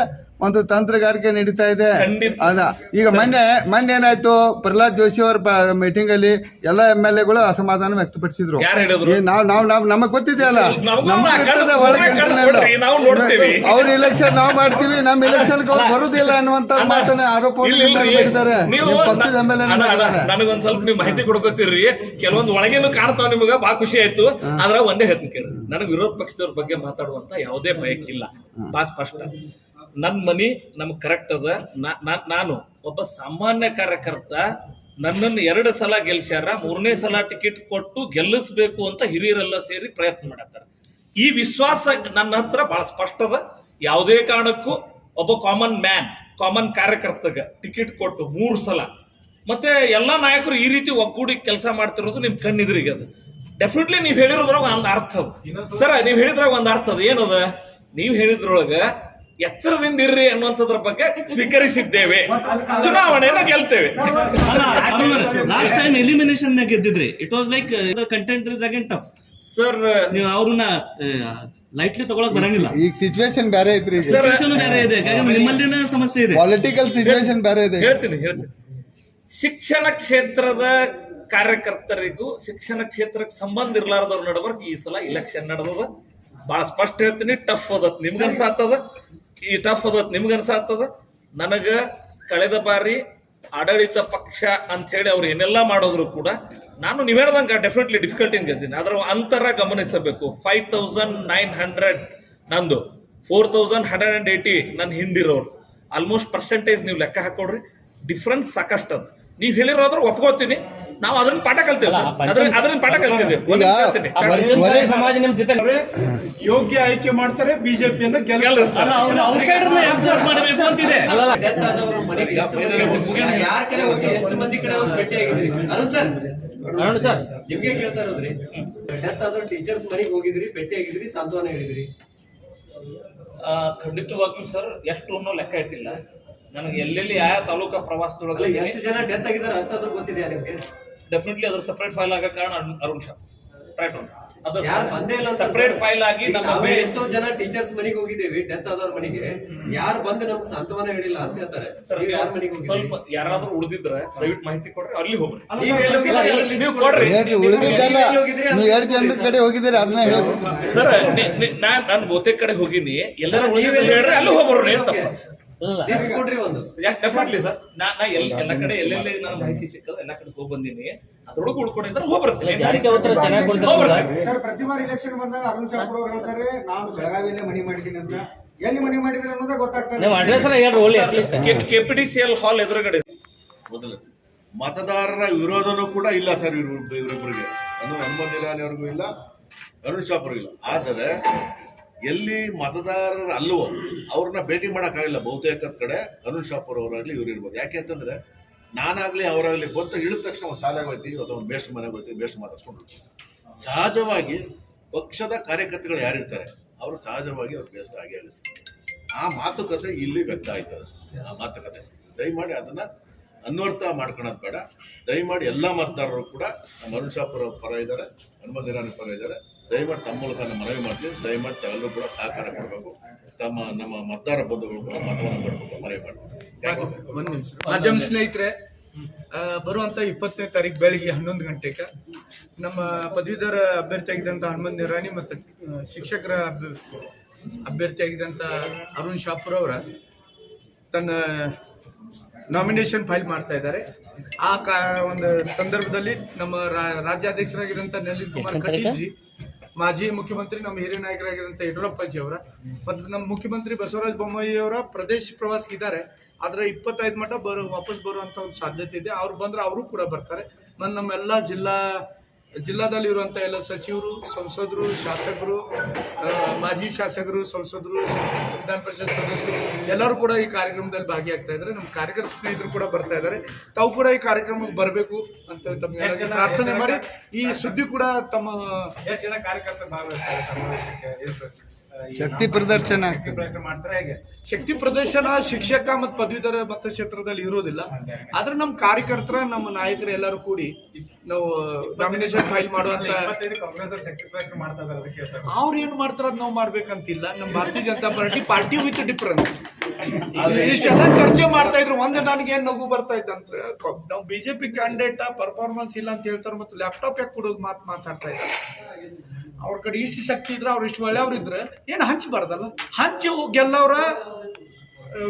ಒಂದು ತಂತ್ರಗಾರಿಕೆ ನಡೀತಾ ಇದೆ. ಅದ ಈಗ ಮೊನ್ನೆ ಏನಾಯ್ತು, ಪ್ರಹ್ಲಾದ್ ಜೋಶಿ ಅವರ ಮೀಟಿಂಗ್ ಅಲ್ಲಿ ಎಲ್ಲ MLAಗಳು ಅಸಮಾಧಾನ ವ್ಯಕ್ತಪಡಿಸಿದ್ರು. ನಮಗ್ ಗೊತ್ತಿದೆ ಅಲ್ಲ, ಅವ್ರ ಇಲೆಕ್ಷನ್ ನಾವು ಮಾಡ್ತೀವಿ, ನಮ್ ಇಲೆಕ್ಷನ್ ಅವ್ರು ಬರುದಿಲ್ಲ ಅನ್ನುವಂತ ಮಾತನ್ನ ಆರೋಪ ಮಾಡಿದ್ದಾರೆ ಪಕ್ಷದ MLA. ನನಗೊಂದ್ ಸ್ವಲ್ಪ ನೀವು ಮಾಹಿತಿ ಕೊಡ್ಕೋತೀರಿ, ಕೆಲವೊಂದು ಒಳಗೇನು ಕಾಣ್ತಾವ ನಿಮ್ಗ ಬಹಳ ಖುಷಿ ಆಯ್ತು. ಆದ್ರೆ ಒಂದೇ ಹೇಳ್ತೀನಿ ಕೇಳಿ, ನನಗೆ ವಿರೋಧ ಪಕ್ಷದವ್ರ ಬಗ್ಗೆ ಮಾತಾಡುವಂತ ಯಾವುದೇ ಬಯಕಿಲ್ಲ, ಬಹಳ ಸ್ಪಷ್ಟ. ನನ್ನ ಮನಿ ನಮ್ಗೆ ಕರೆಕ್ಟ್ ಅದ. ನಾನು ಒಬ್ಬ ಸಾಮಾನ್ಯ ಕಾರ್ಯಕರ್ತ, ನನ್ನನ್ನು 2 ಸಲ ಗೆಲ್ಸ್ಯಾರ, 3ನೇ ಸಲ ಟಿಕೆಟ್ ಕೊಟ್ಟು ಗೆಲ್ಲಿಸ್ಬೇಕು ಅಂತ ಹಿರಿಯರೆಲ್ಲ ಸೇರಿ ಪ್ರಯತ್ನ ಮಾಡತ್ತಾರೆ. ಈ ವಿಶ್ವಾಸ ನನ್ನ ಹತ್ರ ಬಹಳ ಸ್ಪಷ್ಟದ. ಯಾವುದೇ ಕಾರಣಕ್ಕೂ ಒಬ್ಬ ಕಾಮನ್ ಕಾರ್ಯಕರ್ತಗ ಟಿಕೆಟ್ ಕೊಟ್ಟು 3 ಸಲ ಮತ್ತೆ ಎಲ್ಲಾ ನಾಯಕರು ಈ ರೀತಿ ಒಗ್ಗೂಡಿ ಕೆಲಸ ಮಾಡ್ತಿರೋದು ನಿಮ್ ಕಣ್ಣಿದ್ರಿಗೆ ಅದು ಡೆಫಿನೆಟ್ಲಿ ನೀವು ಹೇಳಿರೋದ್ರಾಗ ಒಂದು ಅರ್ಥ ಅದ ಸರ್. ನೀವು ಹೇಳಿದ್ರಾಗ ಒಂದು ಅರ್ಥ ಅದ. ಏನದ? ನೀವು ಹೇಳಿದ್ರೊಳಗ ಎಚ್ಚರದಿಂದ ಇರ್ರಿ ಅನ್ನುವಂಥದ್ರ ಬಗ್ಗೆ ಸ್ವೀಕರಿಸಿದ್ದೇವೆ, ಚುನಾವಣೆಯನ್ನ ಗೆಲ್ತೇವೆ. ಲಾಸ್ಟ್ ಟೈಮ್ ಎಲಿಮಿನೇಷನ್ ಗೆದ್ದಿದ್ರಿ, it was like content is again tough sir. ನೀವು ಅವ್ರನ್ನ ಲೈಟ್ಲಿ ತಗೊಳಕ್ ಬರಂಗಿಲ್ಲ. ಈಗ ಸಿಚುವೇಶನ್ ಬೇರೆ ಐತ್ರಿ, ಸಿಚುವೇಶನ್ ಬೇರೆ ಇದೆ, ನಿಮ್ಮಲ್ಲಿನ ಸಮಸ್ಯೆ ಇದೆ, ಪೊಲಿಟಿಕಲ್ ಸಿಚುವೇಶನ್ ಬೇರೆ ಇದೆ. ಹೇಳ್ತೀನಿ. ಶಿಕ್ಷಣ ಕ್ಷೇತ್ರದ ಕಾರ್ಯಕರ್ತರಿಗೂ ಶಿಕ್ಷಣ ಕ್ಷೇತ್ರಕ್ಕೆ ಸಂಬಂಧ ಇರ್ಲಾರ್ದವ್ರ ನಡುವರ್ಗ ಈ ಸಲ ಇಲೆಕ್ಷನ್ ನಡೆದದ. ಬಹಳ ಸ್ಪಷ್ಟ ಹೇಳ್ತೀನಿ, ಟಫ್ ಅದತ್ ನಿಮ್ಗನ್ಸಾಗ್ತದ, ಈ ಟಫ್ ಅದತ್ ನಿಮ್ಗನ್ಸಾಗ್ತದ. ನನಗ ಕಳೆದ ಬಾರಿ ಆಡಳಿತ ಪಕ್ಷ ಅಂತ ಹೇಳಿ ಅವ್ರು ಏನೆಲ್ಲ ಮಾಡೋದ್ರು ಕೂಡ ನಾನು ನೀವ್ ಹೇಳ್ದಂಗ ಡೆಫಿನೆಟ್ಲಿ ಡಿಫಿಕಲ್ಟಿ ಗೆದ್ದೀನಿ. ಅದರ ಅಂತರ ಗಮನಿಸಬೇಕು. 5900 ನಂದು, 4180 ನನ್ನ ಹಿಂದಿರೋರು. ಆಲ್ಮೋಸ್ಟ್ ಪರ್ಸೆಂಟೇಜ್ ನೀವು ಲೆಕ್ಕ ಹಾಕೊಡ್ರಿ, ಡಿಫ್ರೆನ್ಸ್ ಸಾಕಷ್ಟು ಅದ. ನೀವ್ ಹೇಳಿರೋದ್ರ ಒಪ್ಕೋತೀನಿ, ನಾವು ಅದನ್ನ ಪಾಠ ಕಲ್ತೇವೆ, ಅದನ್ನ ಪಾಠ ಕಲ್ತಿದ್ದೇವೆ. ಯೋಗ್ಯ ಆಯ್ಕೆ ಮಾಡ್ತಾರೆ, ಬಿಜೆಪಿಯನ್ನ ಎಷ್ಟು ಮಂದಿ ಕಡೆ ಭೇಟಿ ಆಗಿದ್ರಿ? ಅರುಣ್ ಸರ್ ನಿಮ್ಗೆ ಕೇಳ್ತಾ ಇರೋದ್ರಿ, ಡೆತ್ ಆದ್ರೂ ಟೀಚರ್ಸ್ ಮನೆಗೆ ಹೋಗಿದ್ರಿ, ಭೇಟಿ ಆಗಿದ್ರಿ, ಸಾಂತ್ವನ ಹೇಳಿದ್ರಿ? ಖಂಡಿತವಾಗ್ಲೂ ಸರ್, ಎಷ್ಟು ಅನ್ನೋ ಲೆಕ್ಕ ಇಟ್ಟಿಲ್ಲ ನನಗೆ. ಎಲ್ಲೆಲ್ಲಿ ಯಾವ ತಾಲೂಕಾ ಪ್ರವಾಸದೊಳಗೆ ಎಷ್ಟು ಜನ ಡೆತ್ ಆಗಿದ್ದಾರೆ ಅಷ್ಟಾದ್ರೂ ಗೊತ್ತಿದೆಯಾ ನಿಮ್ಗೆ? ಡೆಫಿನೆಟ್ಲಿ ಅದ್ರ ಸಪರೇಟ್ ಫೈಲ್ ಆಗ ಕಾರಣ ಅರುಣ್ ಶಾಪ್ ಸಪರೇಟ್ ಫೈಲ್ ಆಗಿ ನಮ್ಮ ಎಷ್ಟೋ ಜನ ಟೀಚರ್ಸ್ ಮನೆಗೆ ಹೋಗಿದ್ದೇವೆ, ಡೆತ್ ಆದವ್ರ ಮನೆಗೆ, ಯಾರು ಬಂದು ನಮ್ಗೆ ಸಾಂತ್ವನ ಹೇಳಿಲ್ಲ ಅಂತ ಹೇಳ್ತಾರೆ. ಸ್ವಲ್ಪ ಯಾರಾದ್ರೂ ಉಳಿದಿದ್ರೆ ದಯವಿಟ್ಟು ಮಾಹಿತಿ ಕೊಡ್ರಿ, ಅಲ್ಲಿ ಹೋಗ್ರಿ. ನೀವು ಕೊಡ್ರಿ, ಉಳಿದಿದ್ದಲ್ಲ, ನೀವು 2 ಜನರ ಕಡೆ ಹೋಗಿದ್ದೀರಿ, ಅದನ್ನ ಹೇಳಿ ಸರ್. ನಾನು ಬಹುತೇಕ ಕಡೆ ಹೋಗಿನಿ, ಎಲ್ಲರೂ ಹೇಳ್ರಿ, ಅಲ್ಲಿ ಹೋಗ್ಬರೋಣ. ಇಲ್ಲ ಕೊಡ್ರಿ ಒಂದು. ಡೆಫಿನೆಟ್ಲಿ ಸರ್ ನಾ ಎಲ್ಲ ಕಡೆ ಎಲ್ಲೆಲ್ಲಿ ನಾನು ಮಾಹಿತಿ ಸಿಕ್ಕದ ಎಲ್ಲ ಕಡೆ ಹೋಗಿ ಬಂದೀನಿ. ಅದ್ರೊಳಗೆ ಉಳ್ಕೊಂಡಿದ್ರೆ ಹೋಗಿ ಬರ್ತೀನಿ. ಜಾರಕಿಹೊಳಿ ಉತ್ತರ ಚೆನ್ನಾಗಿ ಕೊಡ್ತಾರೆ. ಸರ್ ಪ್ರತಿ ಬಾರಿ ಇಲೆಕ್ಷನ್ ಬಂದಾಗ ಅರುಣ್ ಶಾಪುರ್ ಅವರು ಹೇಳ್ತಾರೆ ನಾನು ಬೆಳಗಾವಿಯಲ್ಲೇ ಮನಿ ಮಾಡಿದ್ದೀನಿ ಅಂತ. ಎಲ್ಲಿ ಮನಿ ಮಾಡಿದ್ರೆ ಅನ್ನೋದೇ ಗೊತ್ತಾಗ್ತದೆ. ನೀವು ಅಡ್ರೆಸ್ ಹೇಳ್ರಿ ಒಳ್ಳೆ ಅಟ್ಲೀಸ್ಟ್ KPTCL ಹಾಲ್ ಎದುರುಗಡೆ ಮೊದಲ ಮತದಾರರ ವಿರೋಧನೂ ಕೂಡ ಇಲ್ಲ ಸರ್ ಇವರಿಬ್ಬರಿಗೆ. ಹನುಮಂತ್ ನಿರಾಣಿ ಅವ್ರಿಗೂ ಇಲ್ಲ, ಅರುಣ್ ಶಾಪುರ್ಗೂ ಇಲ್ಲ. ಆದರೆ ಎಲ್ಲಿ ಮತದಾರರು ಅಲ್ವೋ ಅವ್ರನ್ನ ಭೇಟಿ ಮಾಡೋಕ್ಕಾಗಿಲ್ಲ ಬಹುತೇಕ ಕಡೆ ಅರುಣ್ ಶಾಪುರ್ ಅವರಾಗ್ಲಿ ಇವ್ರು ಇರ್ಬೋದು. ಯಾಕೆ ಅಂತಂದ್ರೆ ನಾನಾಗ್ಲಿ ಅವರಾಗ್ಲಿ ಬಂತ ಇಳಿದ ತಕ್ಷಣ ಒಂದು ಶಾಲೆಗೆ ಹೋಗ್ತೀವಿ ಅಥವಾ ಒಂದು ಬೇಸ್ಟ್ ಮನೆಗೆ ಹೋಗ್ತೀವಿ, ಬೇಸ್ಟ್ ಮಾತಾಡ್ಸ್ಕೊಂಡು ಸಹಜವಾಗಿ ಪಕ್ಷದ ಕಾರ್ಯಕರ್ತರು ಯಾರಿರ್ತಾರೆ ಅವರು ಸಹಜವಾಗಿ ಅವ್ರ ಬೇಸರ ಆಗಿ ಆಗಿಸ್ತಾರೆ. ಆ ಮಾತುಕತೆ ಇಲ್ಲಿ ವ್ಯಕ್ತ ಆಯ್ತದೆ ಸರ್. ಆ ಮಾತುಕತೆ ದಯಮಾಡಿ ಅದನ್ನ ಅನ್ವರ್ಥ ಮಾಡ್ಕೊಳೋದು ಬೇಡ. ದಯಮಾಡಿ ಎಲ್ಲ ಮತದಾರರು ಕೂಡ ನಮ್ಮ ಅರುಣ್ ಶಾಪುರ್ ಪರ ಇದ್ದಾರೆ, ಹನುಮಂತ್ ನಿರಾಣಿ ಪರ ಇದ್ದಾರೆ. ದಯಮಾಡಿ ತಮ್ಮ ಮೂಲಕ ನಾನು ಮನವಿ ಮಾಡ್ತೀವಿ. ದಯಮಾಡಿ ತಾವೆಲ್ಲರೂ ಕೂಡ ಸಹಕಾರ ಕೊಡಬೇಕು. ನಮ್ಮ ಮತದಾರ ಬಂಧುಗಳು ಕೂಡ ಮತವನ್ನು ಕೊಡಬೇಕು ಮನವಿ ಮಾಡ್ತೀವಿ. ಮಾಧ್ಯಮ ಸ್ನೇಹಿತರೆ, ಬರುವಂತ 20ನೇ ತಾರೀಕು ಬೆಳಿಗ್ಗೆ 11 ಗಂಟೆಗೆ ನಮ್ಮ ಪದವೀಧರ ಅಭ್ಯರ್ಥಿಯಾಗಿದ್ದಂತ ಹನುಮಂತ್ ನಿರಾಣಿ ಮತ್ತು ಶಿಕ್ಷಕರ ಅಭ್ಯರ್ಥಿಯಾಗಿದ್ದಂತ ಅರುಣ್ ಶಾಪುರ್ ಅವರ ತನ್ನ ನಾಮಿನೇಷನ್ ಫೈಲ್ ಮಾಡ್ತಾ ಇದ್ದಾರೆ. ಆ ಒಂದು ಸಂದರ್ಭದಲ್ಲಿ ನಮ್ಮ ರಾಜ್ಯಾಧ್ಯಕ್ಷರಾಗಿದ್ದಂತ ನಳಿನ್ ಕುಮಾರ್ ಕಟೀಲ್ಜಿ, ಮಾಜಿ ಮುಖ್ಯಮಂತ್ರಿ ನಮ್ಮ ಹಿರಿಯ ನಾಯಕರಾಗಿದ್ದಂತ ಯಡಿಯೂರಪ್ಪಜಿ ಅವರ ಮತ್ತು ನಮ್ಮ ಮುಖ್ಯಮಂತ್ರಿ ಬಸವರಾಜ ಬೊಮ್ಮಾಯಿ ಅವರ ಪ್ರದೇಶ ಪ್ರವಾಸಕ್ಕಿದ್ದಾರೆ. ಆದ್ರೆ 25 ಮಟ್ಟ ವಾಪಸ್ ಬರುವಂತ ಒಂದು ಸಾಧ್ಯತೆ ಇದೆ. ಅವ್ರು ಬಂದ್ರೆ ಅವರು ಕೂಡ ಬರ್ತಾರೆ. ನಮ್ಮೆಲ್ಲ ಜಿಲ್ಲಾದಲ್ಲಿ ಇರುವಂತ ಎಲ್ಲ ಸಚಿವರು, ಸಂಸದರು, ಶಾಸಕರು, ಮಾಜಿ ಶಾಸಕರು, ಸಂಸದರು, ವಿಧಾನ ಪರಿಷತ್ ಸದಸ್ಯರು ಎಲ್ಲರೂ ಕೂಡ ಈ ಕಾರ್ಯಕ್ರಮದಲ್ಲಿ ಭಾಗಿಯಾಗ್ತಾ ಇದ್ದಾರೆ. ನಮ್ಮ ಕಾರ್ಯಕರ್ತ ಸ್ನೇಹಿತರು ಕೂಡ ಬರ್ತಾ ಇದ್ದಾರೆ. ತಾವು ಕೂಡ ಈ ಕಾರ್ಯಕ್ರಮಕ್ಕೆ ಬರಬೇಕು ಅಂತ ತಮಗೆ ಪ್ರಾರ್ಥನೆ ಮಾಡಿ ಈ ಸುದ್ದಿ ಕೂಡ ತಮ್ಮ ಎಷ್ಟು ಜನ ಕಾರ್ಯಕರ್ತರು ಭಾಗವಹಿಸ್ತಾರೆ ಶಕ್ತಿ ಪ್ರದರ್ಶನ ಮಾಡ್ತಾರೆ. ಹೇಗೆ ಶಕ್ತಿ ಪ್ರದರ್ಶನ ಶಿಕ್ಷಕ ಮತ್ತು ಪದವೀಧರ ಮತಕ್ಷೇತ್ರದಲ್ಲಿ ಇರೋದಿಲ್ಲ. ಆದ್ರೆ ನಮ್ಮ ಕಾರ್ಯಕರ್ತರ, ನಮ್ಮ ನಾಯಕರು ಎಲ್ಲರೂ ಕೂಡಿ ನಾವು ನಾಮಿನೇಷನ್ ಫೈಲ್ ಮಾಡುವಂತ ಅವ್ರು ಏನ್ ಮಾಡ್ತಾರ ಅದ್ ನಾವು ಮಾಡ್ಬೇಕಂತಿಲ್ಲ. ನಮ್ಮ ಭಾರತೀಯ ಜನತಾ ಪಾರ್ಟಿ ವಿತ್ ಡಿಫರೆನ್ಸ್ ಇಷ್ಟೆಲ್ಲ ಚರ್ಚೆ ಮಾಡ್ತಾ ಇದ್ರು. ಒಂದು ನನಗೆ ಏನ್ ನಗು ಬರ್ತಾ ಇದ್ದಂದ್ರೆ, ನಾವು ಬಿಜೆಪಿ ಕ್ಯಾಂಡಿಡೇಟ್ ಪರ್ಫಾರ್ಮೆನ್ಸ್ ಇಲ್ಲ ಅಂತ ಹೇಳ್ತಾರೆ, ಮತ್ತೆ ಲ್ಯಾಪ್ಟಾಪ್ ಯಾಕೆ ಕೊಡೋದು ಮಾತಾಡ್ತಾ ಇದ್ದಾರೆ. ಅವ್ರ ಕಡೆ ಇಷ್ಟು ಶಕ್ತಿ ಇದ್ರೆ, ಅವ್ರು ಇಷ್ಟು ಒಳ್ಳೆಯವ್ರು ಇದ್ರೆ ಏನು ಹಂಚಬಾರ್ದಲ್ಲ. ಹಂಚಿ ಗೆಲ್ಲವ್ರ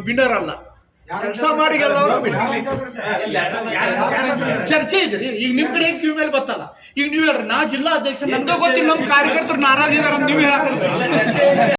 ವಿನ್ನರ್ ಅಲ್ಲ, ಕೆಲಸ ಮಾಡಿ ಗೆಲ್ಲವ್ರ ಚರ್ಚೆ ಇದ್ರಿ. ಈಗ ನಿಮ್ ಕಡೆ ಕ್ಯೂ ಮೇಲೆ ಬರ್ತಲ್ಲ. ಈಗ ನೀವ್ ಹೇಳ್ರಿ, ನಾ ಜಿಲ್ಲಾ ಅಧ್ಯಕ್ಷ, ನಮ್ಗೆ ಗೊತ್ತಿಲ್ಲ ನಮ್ಮ ಕಾರ್ಯಕರ್ತರು ನಾರಾಜ್ ಇದಾರ, ನೀವ್ ಹೇಳ